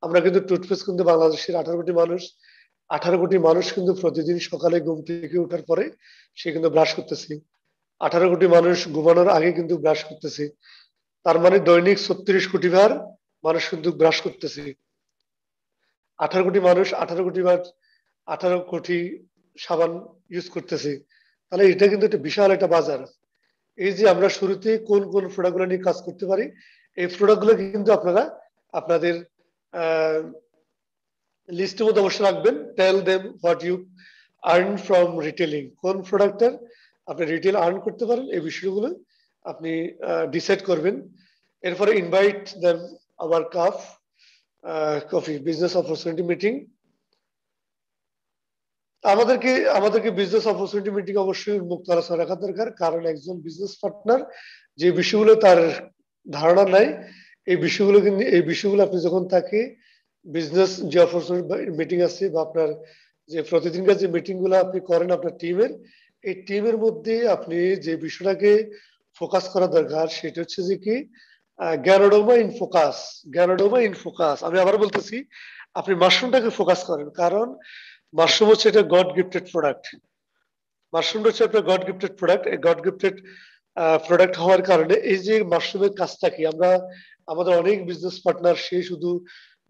আমরা কিন্তু টুথপেস্ট কিন্তু বাংলাদেশের 18 কোটি মানুষ কিন্তু প্রতিদিন সকালে ঘুম থেকে ওঠার পরে সে কিন্তু ব্রাশ করতেছি। 18 কোটি মানুষ ঘুমানোর আগে কিন্তু ব্রাশ করতেছি। তার মানে দৈনিক 36 কোটি বার মানুষ কিন্তু ব্রাশ করতেছি। 18 কোটি মানুষ 18 কোটি সাবান ইউজ করতেছি। তাহলে এটা কিন্তু একটা বিশাল একটা বাজার। এই যে আমরা শুরুতে কোন কোন প্রোডাক্টগুলো নিয়ে কাজ করতে পারি, এই প্রোডাক্টগুলো কিন্তু আপনারা আপনাদের লিস্টের মধ্যে অবশ্যই রাখবেন। Tell them what you earn from retailing, কোন প্রোডাক্টের আপনি রিটেল আর্ন করতে পারেন, এই বিষয়গুলো আপনি ডিসাইড করবেন। এরপরে invite them our coffee business opportunity meeting. আমাদেরকে বিজনেস অপরচুনিটি মিটিং অবশ্যই মুক্ত আলোচনা রাখা দরকার, কারণ একজন বিজনেস পার্টনার যে বিষয়গুলো তার ধারণা নাই, এই বিষয়গুলো আপনি যখন তাকে বিজনেস যে অপরচুনিটি মিটিং আছে বা আপনার যে প্রতিদিনকার যে মিটিং গুলো আপনি করেন আপনার টিমের, এই টিমের মধ্যে আপনি যে বিষয়টাকে ফোকাস করা দরকার সেটা হচ্ছে যে কি গ্যানোডোমা ইন ফোকাস। গ্যানোডোমা ইন ফোকাস, আমি আবার বলতেছি, আপনি মাশরুমটাকে ফোকাস করেন, কারণ মাশরুম হচ্ছে এটা গড গিফটেড প্রোডাক্ট। মাশরুমটা হচ্ছে একটা গড গিফটেড প্রোডাক্ট। এই গড গিফটেড প্রোডাক্ট হওয়ার কারণে এই যে মাশরুমের কাজটা কি, আমাদের অনেক বিজনেস পার্টনার সে শুধু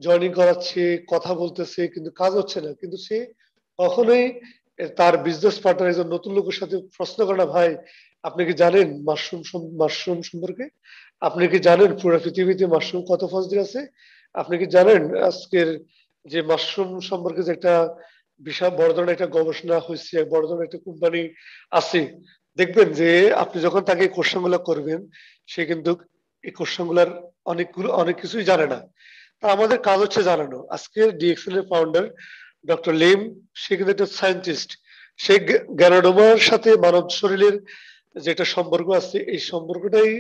জয়েনিং করাচ্ছে, কথা বলতেছে, কিন্তু কাজ হচ্ছে না। কিন্তু সে কখনোই তার বিজনেস পার্টনার একজন নতুন লোকের সাথে প্রশ্ন করে না, ভাই আপনি কি জানেন মাশরুম সম্পর্কে, আপনি কি জানেন পুরো পৃথিবীতে মাশরুম কত ফসল আছে, আপনি কি জানেন আজকের যে মাশরুম সম্পর্কে যে একটা বিশাল বড় ধরনের একটা গবেষণা হয়েছে, বড় ধরনের একটা কোম্পানি আছে। দেখবেন যে আপনি যখন তাকে এই কোশ্চেন গুলো করবেন, সে কিন্তু এই কোশ্চেন গুলার অনেক কিছুই জানে না। তা আমাদের কাজ হচ্ছে জানানো। আজকে ডিএক্সএল এর ফাউন্ডার ডক্টর লিম, সে কিন্তু একটা সায়েন্টিস্ট। সে গ্যানোডোমার সাথে মানব শরীরের যেটা সম্পর্ক আছে, এই সম্পর্কটাই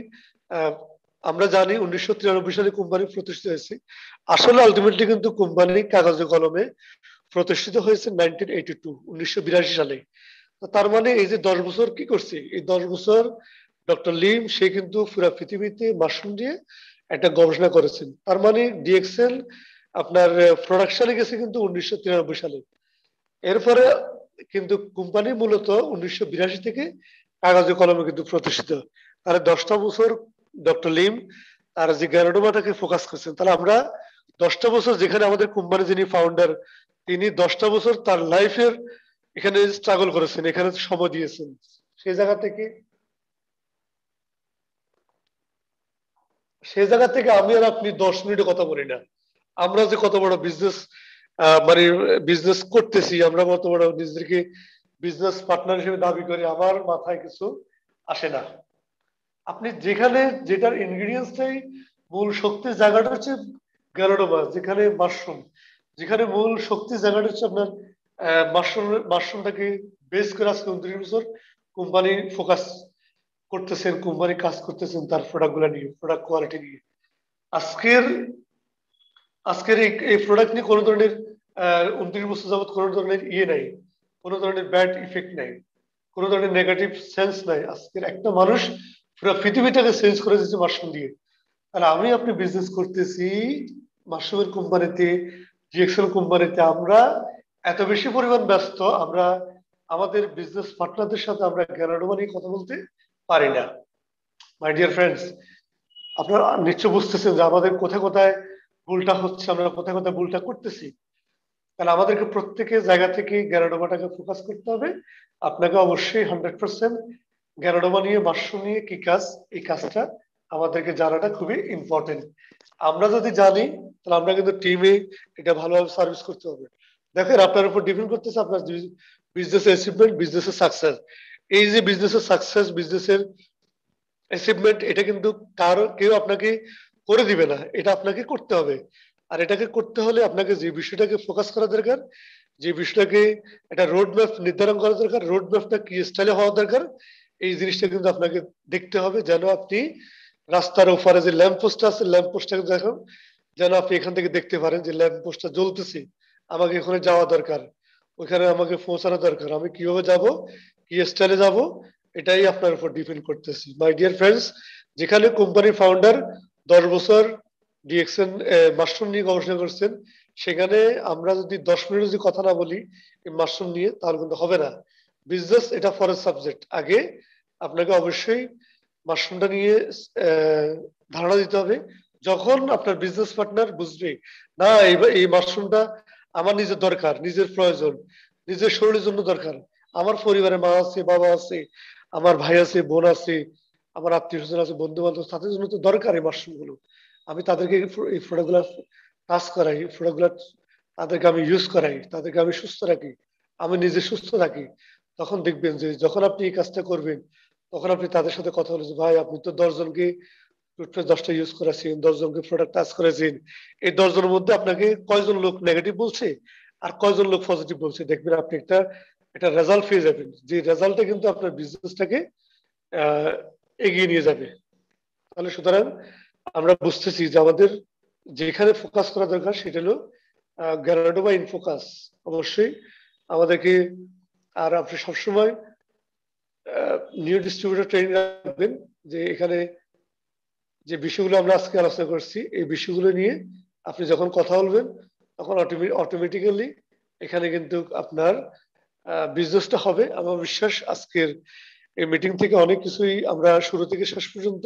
আমরা জানি 1993 সালে কোম্পানি প্রতিষ্ঠিত হয়েছে। আসলে আলটিমেটলি কিন্তু কোম্পানি কাগজে কলমে প্রতিষ্ঠিত হয়েছে 1982 সালে। তার মানে এই যে 10 বছর কি করছে, এই 10 বছর ডক্টর লিম সে কিন্তু পুরো পৃথিবীতে মাশরুম দিয়ে একটা গবেষণা করেছেন। তার মানে ডিএক্সএল আপনার প্রোডাকশনে গেছে কিন্তু 1993 সালে। এরপরে কিন্তু কোম্পানি মূলত 1982 থেকে কাগজে কলমে কিন্তু প্রতিষ্ঠিত। তার 10টা বছর ডক্টর লিম তার যে গ্যানোডোমাটাকে ফোকাস করছেন। তাহলে আমরা 10টা বছর, যেখানে আমাদের কোম্পানি যিনি ফাউন্ডার তিনি 10টা বছর তার লাইফের এখানে স্ট্রাগল করেছেন, এখানে সময় দিয়েছেন, সেই জায়গা থেকে আমি আর আপনি 10 মিনিটে কথা বলি না। আমরা যে কত বড় বিজনেস মানে বিজনেস করতেছি, আমরা কত বড় নিজেদেরকে বিজনেস পার্টনার হিসেবে দাবি করি, আমার মাথায় কিছু আসে না। আপনি যেখানে যেটার ইনগ্রিডিয়েন্টসটাই মূল শক্তির জায়গাটা হচ্ছে গ্যানোডোমা, যেখানে মাশরুম, যেখানে মূল শক্তির জায়গাটা হচ্ছে আপনার মাশরুমটাকে বেস করে আজকে 29 বছর কোম্পানি ফোকাস করতেছেন, কোম্পানি কাজ করতেছেন তার প্রোডাক্ট গুলা নিয়ে, প্রোডাক্ট কোয়ালিটি নিয়ে। আজকের আজকের এই প্রোডাক্ট নিয়ে কোনো ধরনের 29 বছর যাবত কোনো ধরনের ইয়ে নাই, কোনো ধরনের ব্যাড ইফেক্ট নাই, কোনো ধরনের নেগেটিভ সেন্স নাই। আজকের একটা মানুষ পুরো পৃথিবীটাকে চেঞ্জ করে দিচ্ছে মাশরুম দিয়ে। তাহলে আমি আপনি বিজনেস করতেছি মাশরুমের কোম্পানিতে, জিএক্সএল কোম্পানিতে, আমরা এত বেশি পরিমাণ ব্যস্ত, আমরা আমাদের বিজনেস পার্টনারদের সাথে আমরা জ্ঞানডোবা নিয়ে কথা বলতে পারি না। মাই ডিয়ার ফ্রেন্ডস, আপনারা নিশ্চয় বুঝতেছেন যে আমাদের কোথায় কোথায় ভুলটা হচ্ছে, আমরা কোথায় কোথায় ভুলটা করতেছি। তাহলে আমাদেরকে প্রত্যেকের জায়গা থেকে জ্ঞানডোবাটাকে ফোকাস করতে হবে। আপনাকে অবশ্যই 100% জ্ঞানডোবা নিয়ে, মাশরুম নিয়ে কি কাজ, এই কাজটা আমাদেরকে জানাটা খুবই ইম্পর্টেন্ট। আমরা যদি জানি তাহলে আমরা কিন্তু টিমে এটা ভালোভাবে সার্ভিস করতে হবে। দেখেন, আপনার উপর ডিপেন্ড করতেছে আপনার বিজনেস অ্যাচিভমেন্ট, বিজনেসের সাকসেস। এই যে বিজনেসের সাকসেস, বিজনেসের অ্যাচিভমেন্ট, এটা কিন্তু কেউ আপনাকে করে দিবে না, এটা আপনাকে করতে হবে। আর এটাকে করতে হলে আপনাকে যে বিষয়টাকে ফোকাস করা দরকার, যে বিষয়টাকে একটা রোড ম্যাপ নির্ধারণ করা দরকার, রোড ম্যাপটা কি স্টাইলে হওয়া দরকার, এই জিনিসটা কিন্তু আপনাকে দেখতে হবে। যেন আপনি রাস্তার ওপারে যে ল্যাম্প পোস্ট আছে, ল্যাম্প পোস্টটাকে দেখুন, যেন আপনি এখান থেকে দেখতে পারেন যে ল্যাম্প পোস্টটা জ্বলতেছে, আমাকে ওখানে যাওয়া দরকার, ওইখানে আমাকে পৌঁছানো দরকার, আমি কিভাবে যাব, কি স্টাইলে যাব, এটাই আপনার উপর ডিপেন্ড করতেছি। মাই ডিয়ার ফ্রেন্ডস, যেখানে কোম্পানির ফাউন্ডার 10 বছর ডিএক্সএন মাশরুম নিয়ে গবেষণা করছেন, সেখানে আমরা যদি 10 মিনিট যদি কথা না বলি এই মাশরুম নিয়ে, তাহলে কিন্তু হবে না। বিজনেস এটা ফরেন সাবজেক্ট, আগে আপনাকে অবশ্যই মাশরুমটা নিয়ে ধারণা দিতে হবে। যখন আপনার বিজনেস পার্টনার বুঝবে না এই মাশরুমটা আমার নিজের দরকার, নিজের প্রয়োজন, নিজের শরীরের জন্য দরকার, আমার পরিবারে মা আছে, বাবা আছে, আমার ভাই আছে, বোন আছে, আমার আত্মীয় স্বজন আছে, বন্ধু বান্ধব, তাদের জন্য তো দরকার এই মাশরুম গুলো। আমি তাদেরকে এই প্রোডাক্ট গুলা কাজ করাই, এই প্রোডাক্ট গুলা তাদেরকে আমি ইউজ করাই, তাদেরকে আমি সুস্থ রাখি, আমি নিজে সুস্থ থাকি। তখন দেখবেন যে যখন আপনি এই কাজটা করবেন, তখন আপনি তাদের সাথে কথা বলেছেন, ভাই আপনি তো 10 জনকে টুথপেস্ট 10টা ইউজ করেছেন, 10 জনকে প্রোডাক্ট টাচ করেছেন, এই 10 জনের মধ্যে আপনাকে কয়জন লোক নেগেটিভ বলছে আর কয়জন লোক পজিটিভ বলছে, দেখবেন আপনি একটা রেজাল্ট পেয়ে যাবেন, যে রেজাল্টটা কিন্তু আপনার বিজনেসটাকে আহ এগিয়ে নিয়ে যাবে। তাহলে সুতরাং আমরা বুঝতেছি যে আমাদের যেখানে ফোকাস করা দরকার সেটা হলো জ্ঞানডোবা ইন ফোকাস। অবশ্যই আমাদেরকে, আর আপনি সবসময় নিউ ডিস্ট্রিবিউটর ট্রেনিং রাখবেন, যে এখানে যে বিষয়গুলো আমরা আজকে আলোচনা করছি, এই বিষয়গুলো নিয়ে আপনি যখন কথা বলবেন, তখন অটোমেটিক্যালি এখানে কিন্তু আপনার বিজনেসটা হবে। আমার বিশ্বাস আজকের এই মিটিং থেকে অনেক কিছুই আমরা শুরু থেকে শেষ পর্যন্ত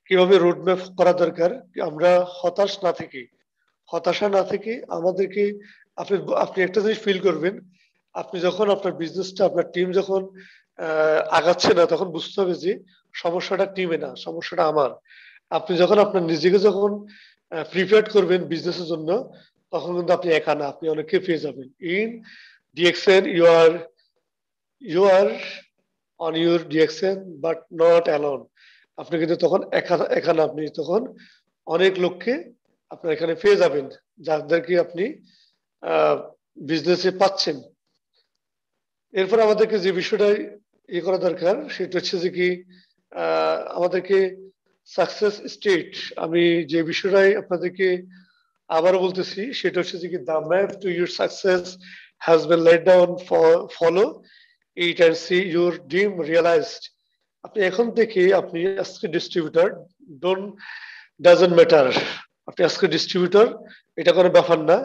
কিভাবে রোড ম্যাপ করা দরকার, আমরা হতাশা না থেকে আমাদেরকে, আপনি আপনি একটা জিনিস ফিল করবেন, আপনি যখন আপনার বিজনেসটা, আপনার টিম যখন আগাচ্ছে না, তখন বুঝতে হবে যে সমস্যাটা টিমে না, সমস্যাটা আমার। আপনি যখন আপনার নিজেকে যখন প্রিপেয়ার করবেন বিজনেসের জন্য, তখন কিন্তু আপনি একা না, আপনি অনেককে পেয়ে যাবেন। In DXN you are on your DXN but not alone. আপনি কিন্তু তখন একা একা না, আপনি তখন অনেক লোককে আপনার এখানে পেয়ে যাবেন, যাদেরকে আপনি বিজনেসে পাচ্ছেন। এরপর আমাদেরকে যে বিষয়টা ইয়ে করা দরকার, সেটা হচ্ছে যে কি আমাদেরকে সাকসেস স্টেট, আমি যে বিষয়টাই আপনাদেরকে আবারও বলতেছি, সেটা হচ্ছে যে কি, the map to your success has been laid down, follow it and see your dream realised. আপনি এখন থেকে, আপনি আজকে ডিস্ট্রিবিউটর, ডোন্ট ডাজন্ট ম্যাটার, আপনি আজকে ডিস্ট্রিবিউটর, এটা কোনো ব্যাপার না।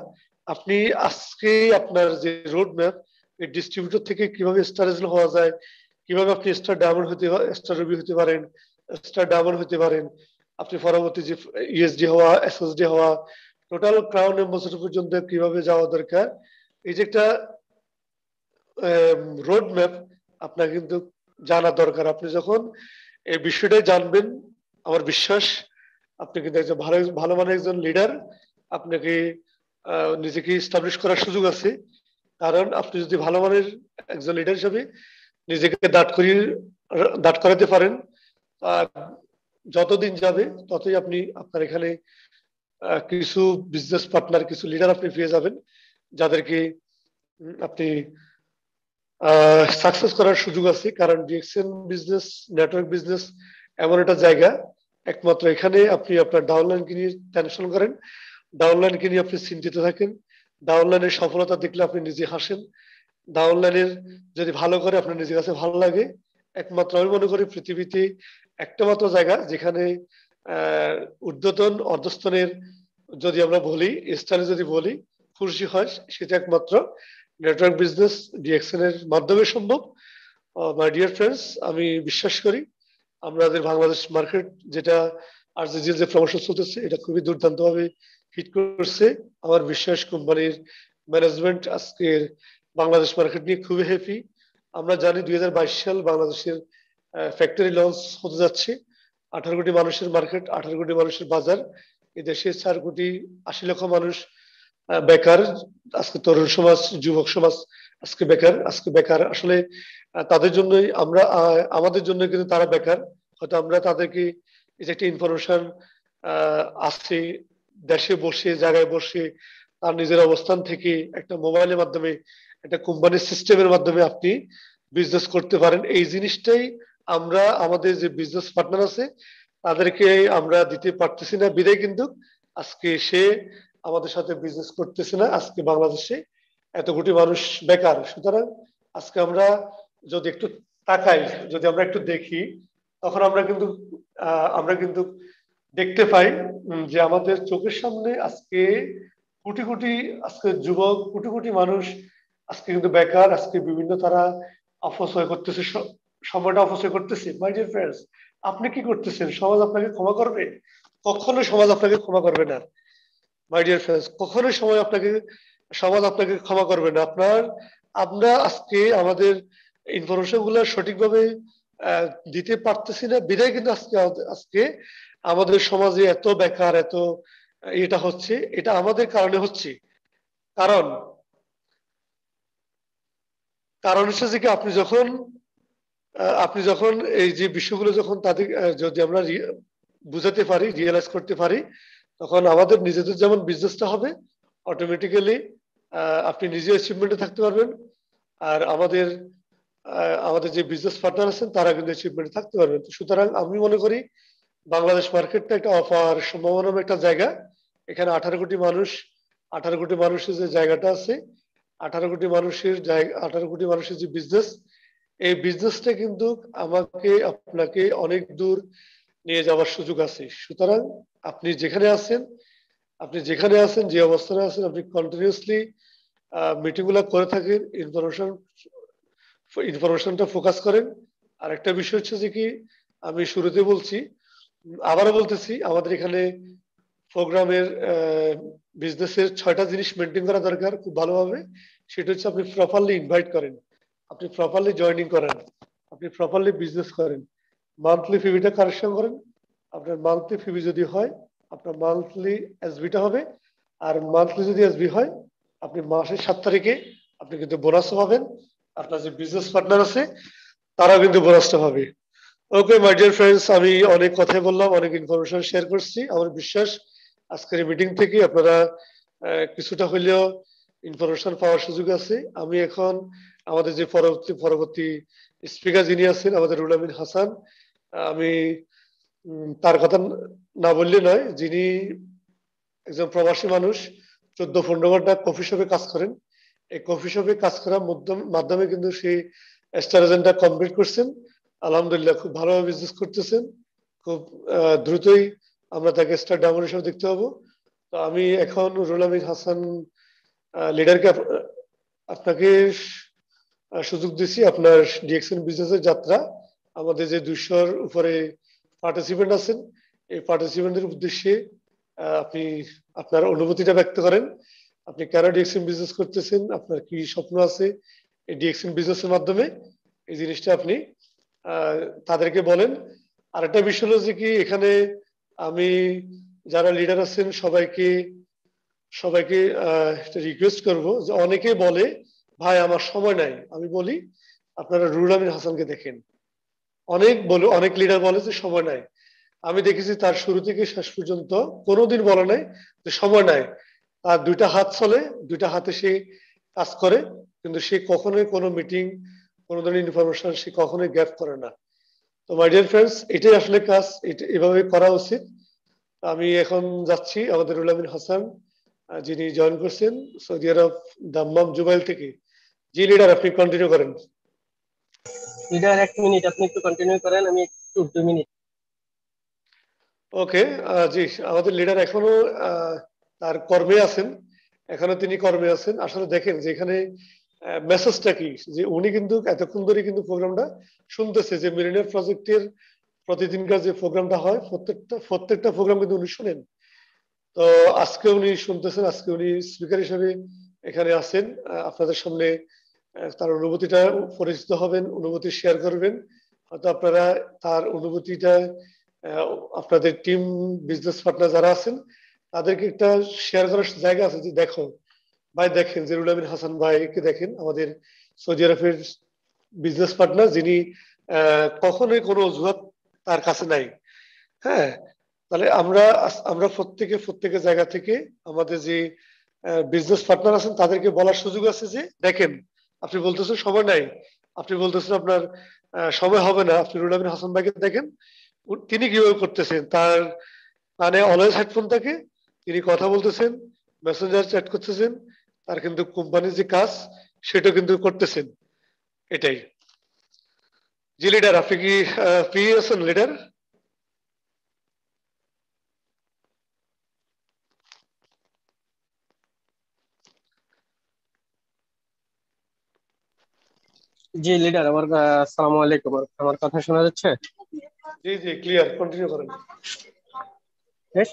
আপনি আজকে আপনার যে রোড ম্যাপ, এই ডিস্ট্রিবিউটর থেকে কিভাবে স্টার এজেন্ট হওয়া যায়, কিভাবে আপনি স্টার ডায়মন্ড হতে, স্টার রুবি হতে পারেন, স্টার ডায়মন্ড হতে পারেন, আপনি পরবর্তী যে ইএসডি হওয়া, এসএসডি হওয়া, টোটাল ক্রাউন অ্যাম্বাসেডর পর্যন্ত কিভাবে যাওয়া দরকার, এই যে একটা রোড ম্যাপ আপনার কিন্তু জানা দরকার। আপনি যখন এই বিষয়টাই জানবেন, আমার বিশ্বাস আপনি কিন্তু একজন ভালো ভালো মানের একজন লিডার, আপনাকে নিজেকে এস্টাবলিশ করার সুযোগ আছে। কারণ আপনি যদি ভালো মানের একজন লিডার হিসেবে নিজেকে দাঁড় করাতে পারেন, যতদিন যাবে ততই আপনি আপনার এখানে কিছু বিজনেস পার্টনার, কিছু লিডার আপনি পেয়ে যাবেন, যাদেরকে আপনি সাকসেস করার সুযোগ আছে। কারণ ডিএক্সএন বিজনেস, নেটওয়ার্ক বিজনেস এমন একটা জায়গা, একমাত্র এখানে আপনি আপনার ডাউনলাইনকে নিয়ে টেনশন করেন, ডাউনলাইনকে নিয়ে আপনি চিন্তিত থাকেন, ডাউনলাইনের সফলতা দেখলে আপনি নিজে হাসেন, ডাউনলাইনের যদি ভালো করে আপনার নিজের কাছে ভালো লাগে। একমাত্র আমি মনে করি পৃথিবীতে একটা মাত্র জায়গা যেখানে ঊর্ধ্বতন অর্ধস্তনের যদি আমরা বলি, স্থানে যদি বলি খুশি হয়, সেটা একমাত্র নেটওয়ার্ক বিজনেস ডিএক্সএন এর মাধ্যমে সম্ভব। মাই ডিয়ার ফ্রেন্ডস, আমি বিশ্বাস করি আমাদের বাংলাদেশ মার্কেট যেটা আরজিজিএল যে প্রমোশন চলতেছে এটা খুবই দুর্দান্তভাবে হিট করছে। আমার বিশ্বাস কোম্পানির ম্যানেজমেন্ট আজকে বাংলাদেশ মার্কেট নিয়ে খুবই হ্যাপি। আমরা জানি 2022 সাল বাংলাদেশের ফ্যাক্টরি লঞ্চ হতে যাচ্ছে। 18 কোটি মানুষের মার্কেট, 18 কোটি মানুষের বাজার। এই দেশে 4,80,00,000 মানুষ বেকার। আজকে তরুণ সমাজ, যুবক সমাজ আজকে বেকার আসলে তাদের জন্যই আমরা আমাদের জন্য কিন্তু তারা বেকার। হয়তো আমরা তাদেরকে এই যে একটা ইনফরমেশন আসছে দেশে বসে জায়গায় বসে তার নিজের অবস্থান থেকে একটা মোবাইলের মাধ্যমে একটা কোম্পানির সিস্টেমের মাধ্যমে আপনি বিজনেস করতে পারেন। এই জিনিসটাই আমরা আমাদের যে বিজনেস পার্টনার আছে তাদেরকে আমরা দিতে পারতেছি না বিদায় কিন্তু আজকে সে আমাদের সাথে বিজনেস করতেছে না। আজকে বাংলাদেশে এত কোটি মানুষ বেকার। সুতরাং আজকে আমরা যদি একটু তাকাই, যদি আমরা একটু দেখি, তখন আমরা কিন্তু দেখতে পাই যে আমাদের চোখের সামনে আজকে কোটি কোটি আজকে যুবক, কোটি কোটি মানুষ আজকে কিন্তু বেকার। আজকে বিভিন্ন তারা অপচয় করতেছে, সময়টা অপচয় করতেছে। মাই ডিয়ার ফ্রেন্ডস, আপনি কি করতেছেন? সমাজ আপনাকে ক্ষমা করবে? কখনো সমাজ আপনাকে ক্ষমা করবে না। মাই ডিয়ার ফ্রেন্ডস, কখনোই সমাজ আপনাকে ক্ষমা করবে না। আমরা আজকে আমাদের ইনফরমেশন গুলো সঠিকভাবে দিতে পারতেছি না বিধায় কিন্তু আজকে আমাদের সমাজে এত বেকার, এত এটা হচ্ছে। এটা আমাদের কারণে হচ্ছে। কারণ কারণ হচ্ছে যে কি আপনি যখন এই যে বিষয়গুলো যখন তাদের যদি আমরা বুঝাতে পারি, রিয়েলাইজ করতে পারি, তখন আমাদের নিজেদের যেমন বিজনেসটা হবে অটোমেটিক্যালি আপনি নিজে অ্যাচিভমেন্টে থাকতে পারবেন। আর আমাদের যে বিজনেস পার্টনার আছেন তারা কিন্তু অ্যাচিভমেন্টে থাকতে পারবেন। সুতরাং আমি মনে করি বাংলাদেশ মার্কেটটা একটা অপার সম্ভাবনার একটা জায়গা। এখানে 18 কোটি মানুষের যে জায়গাটা আছে, 18 কোটি মানুষের যে বিজনেস, এই বিজনেসটা কিন্তু আপনাকে অনেক দূর নিয়ে যাওয়ার সুযোগ আছে। সুতরাং আপনি যেখানে আছেন, যে অবস্থানে আছেন, আপনি কন্টিনিউসলি মিটিং গুলা করে থাকেন, ইনফরমেশনটা ফোকাস করেন। আর একটা বিষয় হচ্ছে যে কি আমি শুরুতে বলছি, আবারও বলতেছি, আমাদের এখানে প্রোগ্রামের বিজনেসের 6টা জিনিস মেনটেন করা দরকার খুব ভালোভাবে। সেটা হচ্ছে আপনি প্রপারলি ইনভাইট করেন, আপনি প্রপারলি জয়েনিং করেন, আপনি প্রপারলি বিজনেস করেন, মান্থলি ফিবিটা কারেকশন করেন। আপনার মান্থলি ফিবি যদি হয়, আপনার মান্থলি এসবিটা হবে। আর মান্থলি যদি এসবি হয়, আপনি মাসের 7 তারিখে আপনি কিন্তু বোনাসও পাবেন। আপনার যে বিজনেস পার্টনার আছে তারাও কিন্তু বোনাসটা পাবে। ওকে মাই ডিয়ার ফ্রেন্ডস, আমি অনেক কথাই বললাম, অনেক ইনফরমেশন শেয়ার করছি। আমার বিশ্বাস আজকের এই মিটিং থেকে আপনারা কিছুটা হলেও ইনফরমেশন পাওয়ার সুযোগ আছে। আমি এখন আমাদের যে পরবর্তী স্পিকার যিনি আছেন আমাদের রুহুল আমিন হাসান, আমি তার কথা না বললে নয়, যিনি একজন প্রবাসী মানুষ, 14-15 ঘন্টা কফি শপে কাজ করেন। এই কফি শপে কাজ করার মাধ্যমে কিন্তু সেই স্টার এজেন্টটা কমপ্লিট করছেন। আলহামদুলিল্লাহ খুব ভালোভাবে বিজনেস করতেছেন। খুব দ্রুতই আমরা তাকে স্টার ডায়মন্ড হিসেবে দেখতে পাবো। তো আমি এখন রুহুল আমিন হাসান লিডারকে আপনাকে সুযোগ দিচ্ছি আপনার ডিএক্সএন বিজনেসের যাত্রা। আমাদের যে 200-র উপরে পার্টিসিপেন্ট আছেন, এই পার্টিসিপেন্টদের উদ্দেশ্যে আপনি আপনার অনুভূতিটা ব্যক্ত করেন। আপনি কেন ডিএক্সএন বিজনেস করতেছেন, আপনার কি স্বপ্ন আছে এই ডিএক্সএন বিজনেসের মাধ্যমে, এই জিনিসটা আপনি তাদেরকে বলেন। আর একটা বিষয় হলো যে কি এখানে আমি যারা লিডার আছেন সবাইকে রিকোয়েস্ট করব যে অনেকে বলে ভাই আমার সময় নাই। আমি বলি আপনারা রুহুল আমিন হাসানকে দেখেন। অনেক লিডার বলে যে সময় নাই। আমি দেখেছি তার শুরু থেকে শেষ পর্যন্ত কোনোদিন বলে নাই যে সময় নাই। তার 2টা হাত চলে, 2টা হাতে সে কাজ করে, কিন্তু সে কখনোই কোনো মিটিং, কোনো ধরনের ইনফরমেশন সে কখনোই গ্যাপ করে না। তো মাই ডিয়ার ফ্রেন্ডস, এটাই আসলে কাজ, এটা এভাবে করা উচিত। আমি এখন যাচ্ছি আমাদের রুহুল আমিন হাসান যিনি জয়েন করছেন সৌদি আরব দাম্মাম জুবাইল থেকে। জি লিডার, আপনি কন্টিনিউ করেন। লিডার 1 মিনিট, আপনি একটু কন্টিনিউ করেন, আমি একটু 2 মিনিট। ওকে, জি আমাদের লিডার এখনো তার কর্মে আছেন, এখনো তিনি কর্মে আছেন। আসলে দেখেন যে এখানে মেসেজটা কি, যে উনি কিন্তু এতক্ষণ ধরে কিন্তু প্রোগ্রামটা শুনতেছে, যে মিলেনিয়ার প্রজেক্টের প্রতিদিনকার যে প্রোগ্রামটা হয় প্রত্যেকটা প্রোগ্রাম কিন্তু উনি শুনেন। তো আজকে উনি শুনতেছেন, আজকে উনি স্পিকার হিসেবে এখানে আছেন আপনাদের সামনে। তার অনুভূতিটা পরিচিত হবেন, অনুভূতি শেয়ার করবেন। হয়তো আপনারা তার অনুভূতিটা আপনাদের টিম বিজনেস পার্টনার যারা আছেন তাদেরকে একটা শেয়ার করার জায়গা আছে, যে দেখো ভাই, দেখেন যে রুহুল আমিন হাসান ভাইকে দেখেন, আমাদের সৌদি আরবের বিজনেস পার্টনার, যিনি কখনোই কোনো অজুহাত তার কাছে নাই। হ্যাঁ, তাহলে আমরা প্রত্যেকের জায়গা থেকে আমাদের যে বিজনেস পার্টনার আছেন তাদেরকে বলার সুযোগ আছে, যে দেখেন আপনি বলতেছেন সময় নাই, আপনি বলতেছেন আপনার সময় হবে না, আপনি রুহুল আমিন হাসান ভাইকে দেখেন তিনি কিভাবে করতেছেন। তার কানে অলওয়েজ হেডফোন থাকে, তিনি কথা বলতেছেন, মেসেঞ্জার চ্যাট করতেছেন, তার কিন্তু কোম্পানির যে কাজ সেটা কিন্তু করতেছেন। এটাই। জি লিডার, আপনি কি ফ্রি আছেন লিডার? জি লিডার, আসসালামু আলাইকুম, আমার কথা শোনা যাচ্ছে? জি জি, ক্লিয়ার, কন্টিনিউ করেন। বেশ।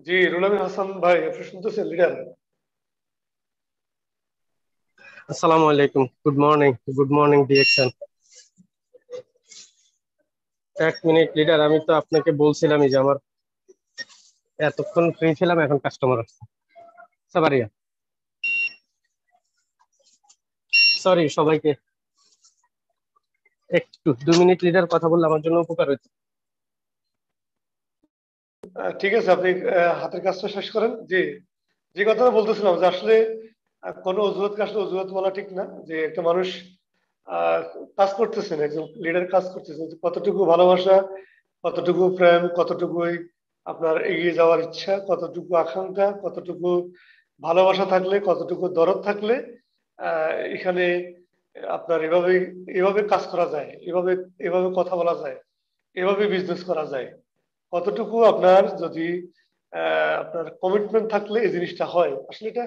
জি রুহুল আমিন হাসান ভাই, আপনি শুনতেছেন লিডার? আসসালামু আলাইকুম, গুড মর্নিং ডিএক্সএন। এক মিনিট লিডার, আমি তো আপনাকে বলছিলামই যে আমার এতক্ষণ ফ্রি ছিলাম, এখন কাস্টমার আসছে। সাবারিয়া, সরি সবাইকে, একটু 2 মিনিট লিডার কথা বললে আমার জন্য উপকার হতো। ঠিক আছে, আপনি হাতের কাজটা শেষ করেন। যে যে কথাটা বলতেছিলাম, যে আসলে কোনো অজুহাতকে আসলে অজুহাত বলা ঠিক না। যে একটা মানুষ আহ, কাজ করতেছেন, একজন লিডার কাজ করতেছেন, যে কতটুকু ভালোবাসা, কতটুকু প্রেম, কতটুকুই আপনার এগিয়ে যাওয়ার ইচ্ছা, কতটুকু আকাঙ্ক্ষা, কতটুকু ভালোবাসা থাকলে, কতটুকু দরদ থাকলে এখানে আপনার এভাবে এভাবে কাজ করা যায়, এভাবে এভাবে কথা বলা যায়, এভাবে বিজনেস করা যায়। কতটুকু আপনার যদি আপনার কমিটমেন্ট থাকলে এই জিনিসটা হয়। আসলে এটা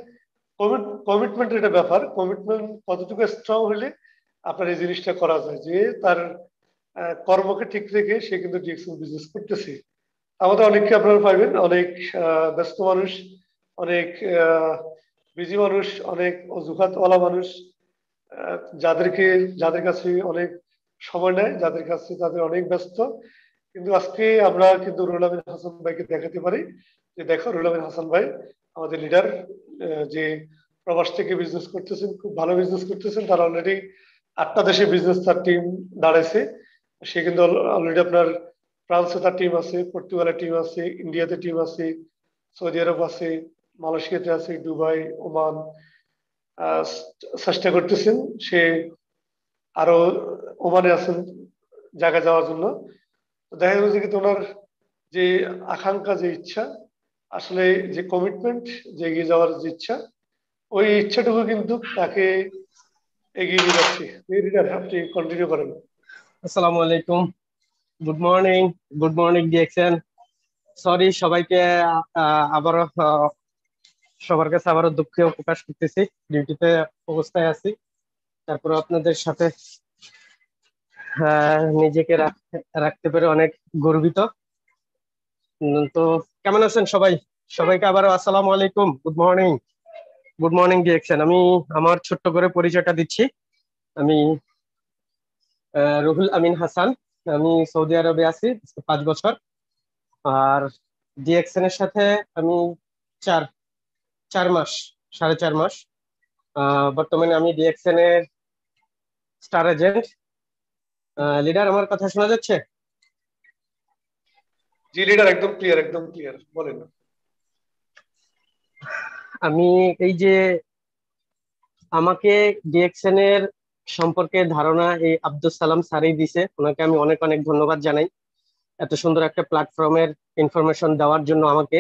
কমিটমেন্টের একটা ব্যাপার। কমিটমেন্ট কতটুকু স্ট্রং হলে আপনার এই জিনিসটা করা যায়, যে তার কর্মকে ঠিক রেখে সে কিন্তু ডিএক্সএল বিজনেস করতেছে। আমাদের অনেককে আপনারা পাইবেন, অনেক ব্যস্ত মানুষ, অনেক বিজি মানুষ, অনেক অজুহাতওয়ালা মানুষ, যাদেরকে যাদের কাছে অনেক সময় নেয়, যাদের কাছে তাদের অনেক ব্যস্ত। কিন্তু আজকে আমরা কিন্তু রুহুল আমিন হাসান ভাইকে দেখাতে পারি, যে দেখো রুহুল আমিন হাসান ভাই আমাদের লিডার, যে প্রবাস থেকে বিজনেস করতেছেন, খুব ভালো বিজনেস করতেছেন। তার অলরেডি 8টা দেশে বিজনেস তার টিম দাঁড়াইছে। সে কিন্তু অলরেডি আপনার ফ্রান্সে তার টিম আছে, পর্তুগালের টিম আছে, ইন্ডিয়াতে টিম আছে, সৌদি আরব আছে, মালয়েশিয়াতে আছে, দুবাই, ওমান। আহ, চেষ্টা করতেছেন সে আরো ওমানে আছেন জায়গা যাওয়ার জন্য। তো দেখা গেল যে কিন্তু ওনার যে আকাঙ্ক্ষা, যে ইচ্ছা, আসলে যে কমিটমেন্ট, যে এগিয়ে যাওয়ার যে ইচ্ছা, ওই ইচ্ছাটুকু কিন্তু তাকে এগিয়ে নিয়ে যাচ্ছে। লিডার, আপনি কন্টিনিউ করেন। আসসালামু আলাইকুম, গুড মর্নিং ডিএক্সএন। সরি সবাইকে, আবারও সবার কাছে আবারও দুঃখ প্রকাশ করতেছি, ডিউটিতে অবস্থায় আছি। তারপর আপনাদের সাথে নিজেকে রাখতে পেরে অনেক গর্বিত। তো কেমন আছেন সবাই? সবাইকে আবারও আসসালামু আলাইকুম, গুড মর্নিং ডিএক্সএন। আমি আমার ছোট্ট করে পরিচয়টা দিচ্ছি। আমি রুহুল আমিন হাসান। আমি সৌদি আরবে আছি 5 বছর। আর ডিএক্সএন এর সাথে আমি চার 4 মাস, 4.5 মাস। বর্তমানে আমি ডিএক্সএন এর স্টার এজেন্ট। লিডার, আমার কথা শোনা যাচ্ছে? জি লিডার, একদম ক্লিয়ার, একদম ক্লিয়ার, বলেন। আমি এই যে আমাকে ডিএক্সএন এর সম্পর্কে ধারণা এই আব্দুল সালাম স্যারই দিছে, ওনাকে আমি অনেক অনেক ধন্যবাদ জানাই এত সুন্দর একটা প্ল্যাটফর্মের ইনফরমেশন দেওয়ার জন্য আমাকে,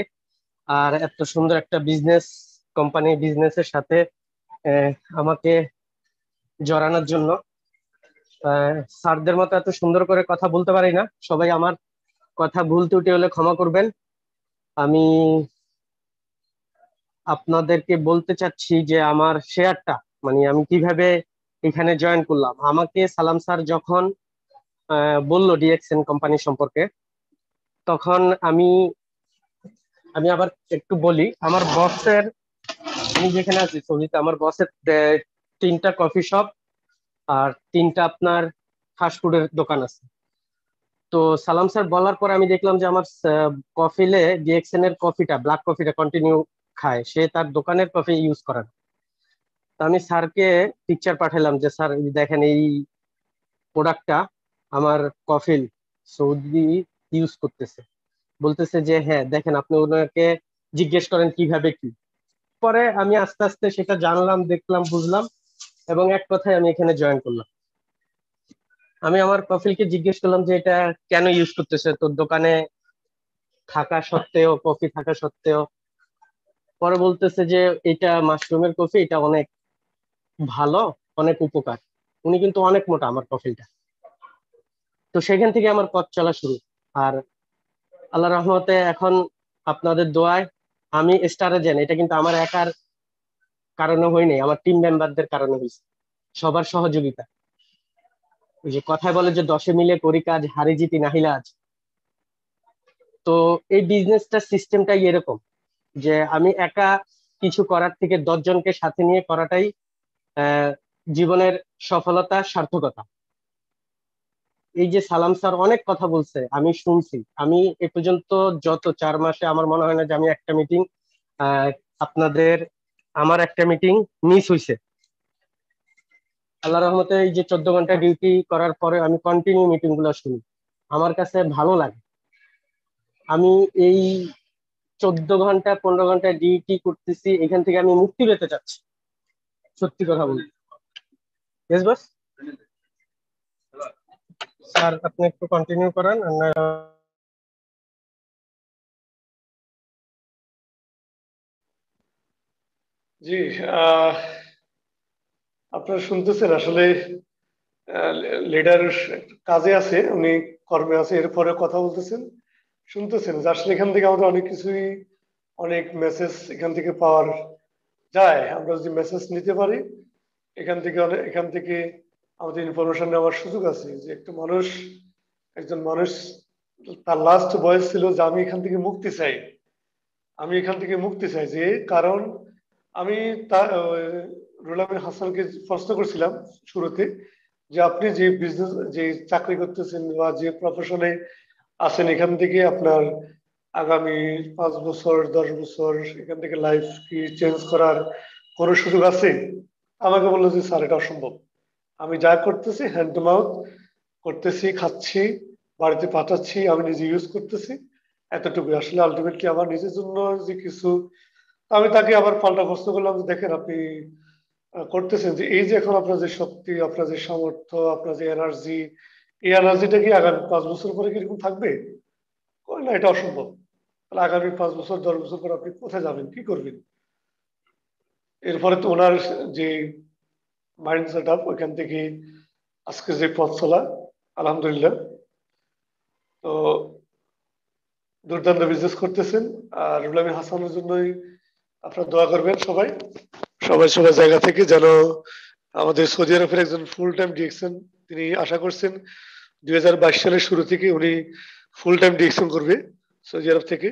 আর এত সুন্দর একটা বিজনেস কোম্পানি বিজনেসের সাথে আমাকে জড়ানোর জন্য। স্যারদের মতো এত সুন্দর করে কথা বলতে পারি না, সবাই আমার কথা ভুল ত্রুটি হলে ক্ষমা করবেন। আমি আপনাদেরকে বলতে চাচ্ছি যে আমার শেয়ারটা, মানে আমি কিভাবে এখানে জয়েন করলাম। আমাকে সালাম স্যার যখন বললো ডিএক্সএন কোম্পানি সম্পর্কে, তখন আমি আমি আবার একটু বলি। আমার বসের, আমি যেখানে আছি সৌদিতে, আমার বসের 3টা কফি শপ আর 3টা আপনার ফাস্টফুডের দোকান আছে। তো সালাম স্যার বলার পর আমি দেখলাম যে আমার কফিলে ডিএক্সএন এর কফিটা, ব্ল্যাক কফিটা কন্টিনিউ খায়, সে তার দোকানের কফি ইউজ করে না। তো আমি স্যারকে পিকচার পাঠালাম যে স্যার এই দেখেন এই প্রোডাক্টটা আমার কফিল সৌদি ইউজ করতেছে। বলতেছে যে হ্যাঁ দেখেন, আপনি ওনাকে জিজ্ঞেস করেন কিভাবে কি। পরে আমি আস্তে আস্তে সেটা জানলাম, দেখলাম, বুঝলাম, এবং এক কথায় আমি এখানে জয়েন করলাম। আমি আমার কফিলকে জিজ্ঞেস করলাম যে এটা কেন ইউজ করতেছে তোর দোকানে থাকা সত্ত্বেও, কফি থাকা সত্ত্বেও। পরে বলতেছে যে এটা মাশরুমের কফি, এটা অনেক ভালো, অনেক উপকার। উনি কিন্তু অনেক মোটা আমার কফিলটা। তো সেখান থেকে আমার পথ চলা শুরু। আর আল্লাহ রহমতে এখন আপনাদের দোয়ায় আমি স্টারে যান, এটা কিন্তু আমার একার কারণে হয়নি, আমার টিম মেম্বারদের কারণে হয়েছে, সবার সহযোগিতা। ওই যে কথায় বলে যে 10 মিলে করি কাজ, হারি জিতি নাহিলে আজ। তো এই বিজনেসটা সিস্টেমটাই এরকম যে আমি একা কিছু করার থেকে 10 জনকে সাথে নিয়ে করাটাই আহ জীবনের সফলতা, সার্থকতা। এই যে সালাম স্যার অনেক কথা বলছে, আমি শুনছি। আমি এ পর্যন্ত যত 4 মাসে আমার মনে হয় না যে আমি একটা মিটিং, আপনাদের, আমার একটা মিটিং মিস হয়েছে। আল্লাহ রহমতে এই যে 14 ঘন্টা ডিউটি করার পরে আমি কন্টিনিউ মিটিং গুলো শুনি, আমার কাছে ভালো লাগে। আমি এই 14 ঘন্টা 15 ঘন্টা ডিউটি করতেছি, এখান থেকে আমি মুক্তি পেতে চাচ্ছি, সত্যি কথা বলি। Yes boss. স্যার আপনি একটু কন্টিনিউ করেন। জি, আপনারা শুনতেছেন আসলে লিডার কাজে আছে, উনি কর্মে আছে, এরপরে কথা বলতেছেন, শুনতেছেন যে আসলে এখান থেকে আমাদের অনেক কিছুই, অনেক মেসেজ এখান থেকে পাওয়ার যায়। আমরা যদি মেসেজ নিতে পারি এখান থেকে আমাদের ইনফরমেশন নেওয়ার সুযোগ আছে। যে একটা মানুষ, একজন মানুষ, তার লাস্ট বয়স ছিল যে আমি এখান থেকে মুক্তি চাই, আমি এখান থেকে মুক্তি চাই। যে কারণ আমি রুহুল আমিন হাসানকে প্রশ্ন করছিলাম শুরুতে যে আপনি যে বিজনেস, যে চাকরি করতেছেন বা যে প্রফেশনে আছেন, এখান থেকে আপনার আগামী 5 বছর 10 বছর এখান থেকে লাইফ কি চেঞ্জ করার কোনো সুযোগ আছে? আমাকে বললো যে স্যার এটা অসম্ভব। আমি যা করতেছি হ্যান্ড টু মাউথ করতেছি, খাচ্ছি, বাড়িতে পাঠাচ্ছি, আমি নিজে ইউজ করতেছি, এতটুকু। আসলে আলটিমেটলি আমার নিজের জন্য যে কিছু, আমি তাকে আবার পাল্টা প্রশ্ন করলাম যে দেখেন আপনি করতেছেন যে এই যে এখন আপনার যে শক্তি, আপনার যে সামর্থ্য, আপনার যে এনার্জি, এই এনার্জিটা কি আগামী 5 বছর পরে কিরকম থাকবে? কই না, এটা অসম্ভব। তাহলে আগামী 5 বছর 10 বছর পর আপনি কোথায় যাবেন, কি করবেন? এরপরে তো ওনার যে মাইন্ড সেট আপ, ওইখান থেকে আজকে যে পথ চলা, আলহামদুলিল্লাহ। তো দুর্দান্ত বিজনেস করতেছেন। আর রুহুল আমিন হাসানের জন্যই আপনারা দোয়া করবেন সবাই, সবাই সবার জায়গা থেকে, যেন আমাদের সৌদি আরবের একজন ফুল টাইম ডিএক্সএন, তিনি আশা করছেন 2022 সালের শুরু থেকে উনি ফুল টাইম ডিএক্সএন করবে সৌদি আরব থেকে।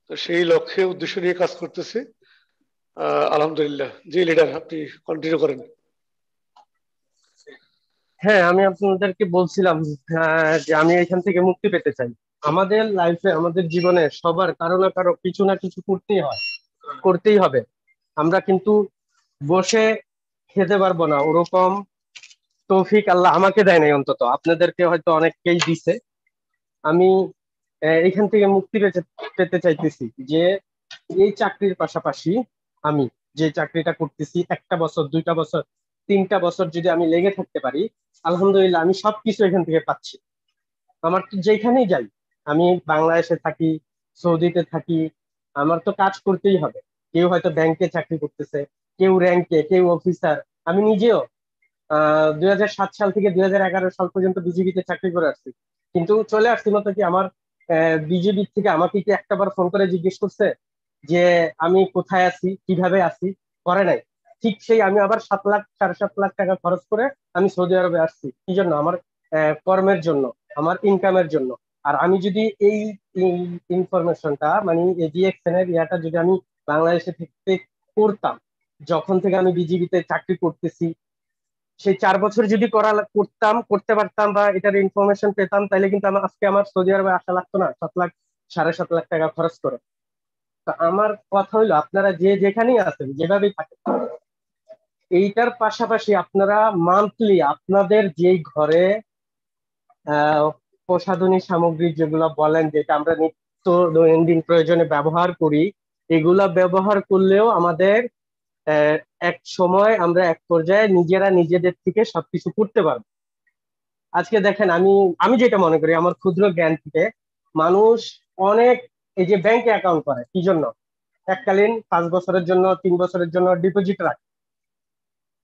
তো সেই লক্ষ্যে উদ্দেশ্য নিয়ে কাজ করতেছে। আলহামদুলিল্লাহ। জি লিডার, আপনি কন্টিনিউ করেন। হ্যাঁ, আমি আপনাদেরকে বলছিলাম যে আমি এখান থেকে মুক্তি পেতে চাই। আমাদের লাইফে, আমাদের জীবনে সবার কারো না কারো কিছু না কিছু করতেই হয়, করতেই হবে। আমরা কিন্তু বসে খেতে পারবো না, ওরকম তৌফিক আল্লাহ আমাকে দেয় নাই, অন্তত আপনাদেরকে হয়তো অনেককেই দিছে। আমি এখান থেকে মুক্তি পেতে চাইতেছি যে এই চাকরির পাশাপাশি আমি যে চাকরিটা করতেছি, 1টা বছর 2টা বছর 3টা বছর যদি আমি লেগে থাকতে পারি, আলহামদুলিল্লাহ আমি সবকিছু এখান থেকে পাচ্ছি। আমার তো যেখানেই যাই, আমি বাংলাদেশে থাকি, সৌদিতে থাকি, আমার তো কাজ করতেই হবে। কেউ হয়তো ব্যাংকে চাকরি করতেছে, কেউ র্যাঙ্কে, কেউ অফিসার। আমি নিজেও 2007 সাল থেকে 2011 সাল পর্যন্ত বিজিবিতে চাকরি করে আসছি, কিন্তু চলে আসছি মতো কি আমার বিজেপি থেকে আমাকে কি একটাবার ফোন করে জিজ্ঞেস করছে যে আমি কোথায় আছি, কিভাবে আছি? করে নাই। ঠিক সেই আমি আবার 7 লাখ 7.5 লাখ টাকা খরচ করে আমি সৌদি আরবে আসছি, কি জন্য? আমার কর্মের জন্য, আমার ইনকামের জন্য। আর আমি যদি এই ইনফরমেশনটা মানে এজিএক্সএন এর ইয়াটা যদি আমি বাংলাদেশে থেকে করতাম, যখন থেকে আমি বিজিবিতে চাকরি করতেছি, সেই 4 বছর যদি করতে পারতাম বা এটার ইনফরমেশন পেতাম, তাহলে কিন্তু আমার আজকে আমার সৌদি আরবে আসা লাগতো না 7 লাখ 7.5 লাখ টাকা খরচ করে। তো আমার কথা হইলো, আপনারা যে যেখানেই আছেন, যেভাবেই থাকেন, এইটার পাশাপাশি আপনারা মান্থলি আপনাদের যেই ঘরে প্রসাধনী সামগ্রী যেগুলো বলেন, যেটা আমরা নিত্য দৈনন্দিন প্রয়োজনে ব্যবহার করি, এগুলা ব্যবহার করলেও আমাদের আহ, এক সময় আমরা এক পর্যায়ে নিজেরা নিজেদের থেকে সবকিছু করতে পারবো। আজকে দেখেন, আমি আমি যেটা মনে করি আমার ক্ষুদ্র জ্ঞান থেকে, মানুষ অনেক এই যে ব্যাংকে অ্যাকাউন্ট করে কি জন্য? এককালীন 5 বছরের জন্য, 3 বছরের জন্য ডিপোজিট রাখে,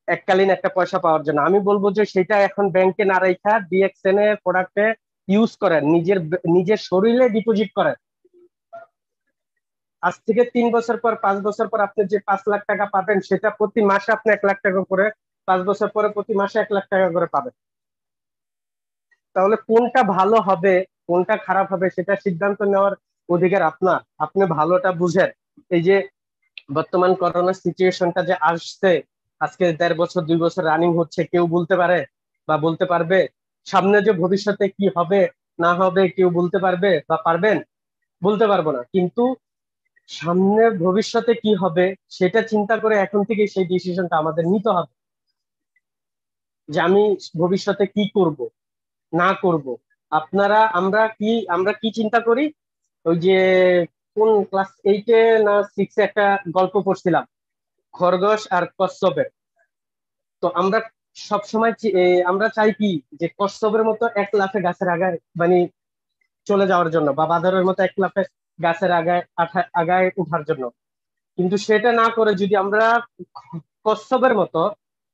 এককালীন একটা পয়সা পাওয়ার জন্য। আমি বলবো যে সেটা এখন ব্যাংকে না রেখা ডিএক্সএন এর প্রোডাক্টে ইউজ করেন, নিজের শরীরে ডিপোজিট করেন। আজ থেকে 3 বছর পর, 5 বছর পর আপনি যে 5 লাখ টাকা পাবেন, সেটা প্রতি মাসে আপনি 1 লাখ টাকা করে, 5 বছর পরে প্রতি মাসে 1 লাখ টাকা করে পাবেন। তাহলে কোনটা ভালো হবে, কোনটা খারাপ হবে, সেটা সিদ্ধান্ত নেওয়ার অধিকার আপনার। আপনি ভালোটা বুঝেন। এই যে বর্তমান করোনা সিচুয়েশনটা যে আসছে, আজকে 1.5 বছর 2 বছর রানিং হচ্ছে, কেউ বলতে পারে বা বলতে পারবে সামনে যে ভবিষ্যতে কি হবে না হবে? কেউ বলতে পারবে বা পারবেন? বলতে পারবো না। কিন্তু সামনে ভবিষ্যতে কি হবে সেটা চিন্তা করে এখন থেকে সেই ডিসিশনটা আমাদের নিতে হবে, যে আমি ভবিষ্যতে কি করব না করব। আমরা কি চিন্তা করি? ওই যে কোন ক্লাস 8-এ না 6-এ একটা গল্প পড়ছিলাম, খরগোশ আর কচ্ছপের। তো আমরা সব সময় আমরা চাই কি, যে কচ্ছপের মতো এক লাফে গাছের আগায় মানে চলে যাওয়ার জন্য, বা বাঁদরের মতো এক লাফে গাছের আগায় উঠার জন্য। কিন্তু সেটা না করে যদি আমরা কচ্ছপের মতো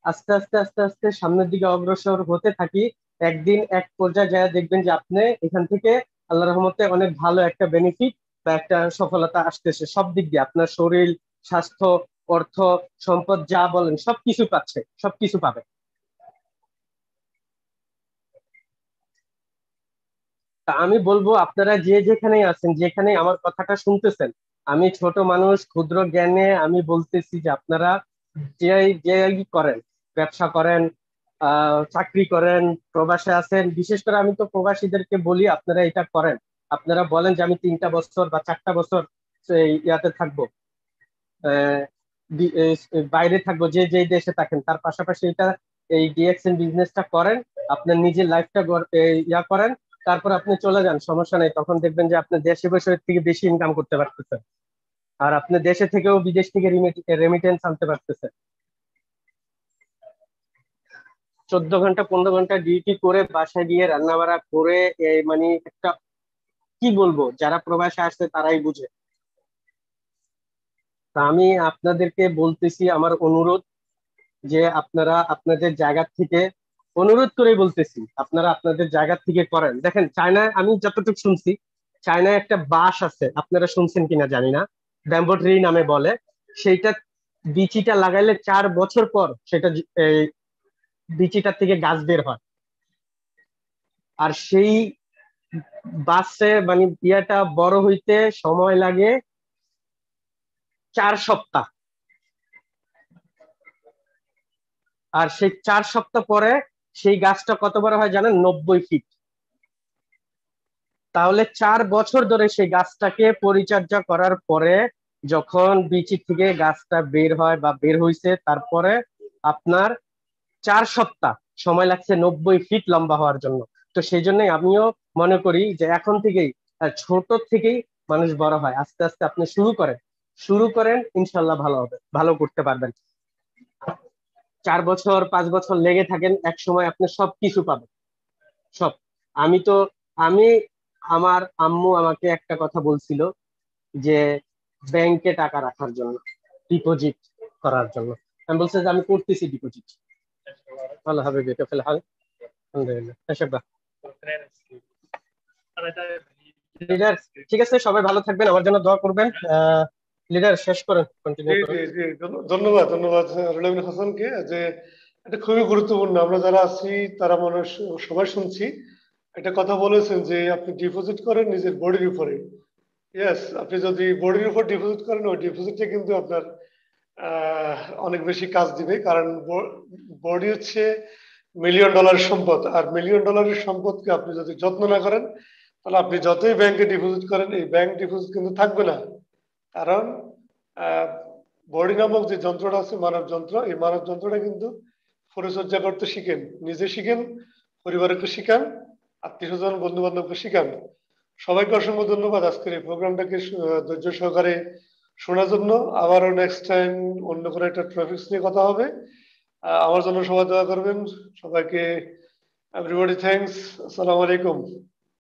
আস্তে আস্তে আস্তে আস্তে সামনের দিকে অগ্রসর হতে থাকি, একদিন এক পর্যায়ে যায় দেখবেন যে আপনি এখান থেকে আল্লাহ রহমতে অনেক ভালো একটা বেনিফিট বা একটা সফলতা আসতেছে। সব দিক দিয়ে আপনার শরীর, স্বাস্থ্য, অর্থ, সম্পদ যা বলেন সবকিছু পাচ্ছে, সবকিছু পাবে। তা আমি বলবো, আপনারা যে যেখানেই আছেন, যেখানে আমার কথাটা শুনতেছেন, আমি ছোট মানুষ, ক্ষুদ্র জ্ঞানে আমি বলতেছি যে আপনারা যে যে করেন, ব্যবসা করেন, চাকরি করেন, প্রবাসে আছেন, বিশেষ করে আমি তো প্রবাসীদেরকে বলি আপনারা এটা করেন। আপনারা বলেন যে আমি 3টা বছর বা 4টা বছর ইয়াতে থাকবো, আহ, বাইরে থাকবো, যে যে দেশে থাকেন, তার পাশাপাশি এটা এই ডিএক্সএন বিজনেসটা করেন, আপনার নিজের লাইফটা ইয়া করেন, তারপর আপনি চলে যান, সমস্যা নেই। তখন দেখবেন যে আপনি দেশে বসে এর থেকে বেশি ইনকাম করতে পারতেছেন, আর আপনি দেশে থেকেও বিদেশ থেকে রেমিটেন্স আনতে পারতেছেন। 14 ঘন্টা 15 ঘন্টা ডিউটি করে বাসায় গিয়ে রান্না বাড়া করে মানে একটা, কি বলবো, যারা প্রবাসে আসছে তারাই বুঝে। তা আমি আপনাদেরকে বলতেছি, আমার অনুরোধ, যে আপনারা আপনাদের জায়গা থেকে, অনুরোধ করে বলতেছি, আপনারা আপনাদের জায়গা থেকে করেন। দেখেন, চায়নায় আমি যতটুকু শুনছি, চায়নায় একটা বাঁশ আছে, আপনারা শুনছেন কিনা জানি না, ব্যাম্বো ট্রি নামে বলে। সেইটা বিচিটা লাগাইলে 4 বছর পর সেটা এই বিচিটার থেকে গাছ বের হয়। আর সেই বাঁশে মানে ইয়াটা বড় হইতে সময় লাগে 4 সপ্তাহ। আর সেই 4 সপ্তাহ পরে সেই গাছটা কত বড় হয় জানেন? 90 ফিট। তাহলে 4 বছর ধরে সেই গাছটাকে পরিচর্যা করার পরে যখন বিচি থেকে গাছটা বের হয় বা বের হয়েছে, তারপরে আপনার 4 সপ্তাহ সময় লাগছে 90 ফিট লম্বা হওয়ার জন্য। তো সেই জন্যই আমিও মনে করি যে এখন থেকেই, ছোট থেকেই মানুষ বড় হয়। আস্তে আস্তে আপনি শুরু করেন, ইনশাল্লাহ ভালো হবে, ভালো করতে পারবেন। 4 বছর 5 বছর লেগে থাকেন, এক সময় আপনি সবকিছু পাবেন, সব। আমি তো আমি আমার আম্মু আমাকে একটা কথা বলছিল, যে ব্যাংকে টাকা রাখার জন্য। ডিপোজিট করার জন্য। আমি বলছি যে আমি করতেছি ডিপোজিট। আল্লাহ হাবিবি কেফাল হাল? আলহামদুলিল্লাহ। আশাবা লিডার, ঠিক আছে, সবাই ভালো থাকবেন, আমার জন্য দোয়া করবেন। লিডার শেষ করেন, জি কন্টিনিউ করেন। জি জি ধন্যবাদ ধন্যবাদ রুলামিন হাসানকে। যে এটা খুবই গুরুত্বপূর্ণ, আমরা যারা আছি তারা মানুষ সবাই শুনছি। একটা কথা বলেছেন যে আপনি ডিপোজিট করেন নিজের বডির উপরে। ইয়েস, আপনি যদি বডির উপর ডিপোজিট করেন ওই ডিপোজিটে কিন্তু আপনার আহ, অনেক বেশি কাজ দিবে। কারণ বডি হচ্ছে মিলিয়ন ডলারের সম্পদ, আর মিলিয়ন ডলারের সম্পদকে আপনি যদি যত্ন না করেন তাহলে আপনি যতই ব্যাংকে ডিপোজিট করেন এই ব্যাংক ডিপোজিট কিন্তু থাকবে না। কারণ বডি নামক যে যন্ত্রটা আছে, মানব যন্ত্র, এই মানব যন্ত্রটা কিন্তু পরিচর্যা করতে শিখেন, নিজে শিখেন, পরিবারকে শিখান, আত্মীয় স্বজন বন্ধু বান্ধবকে শিখান। সবাইকে অসংখ্য ধন্যবাদ আজকের এই প্রোগ্রামটাকে ধৈর্য সহকারে শোনার জন্য। আবারও নেক্সট টাইম অন্য কোনো একটা টপিকস নিয়ে কথা হবে। আমার জন্য সবাই দোয়া করবেন। সবাইকে এভরিবডি থ্যাঙ্কস। আসসালামু আলাইকুম।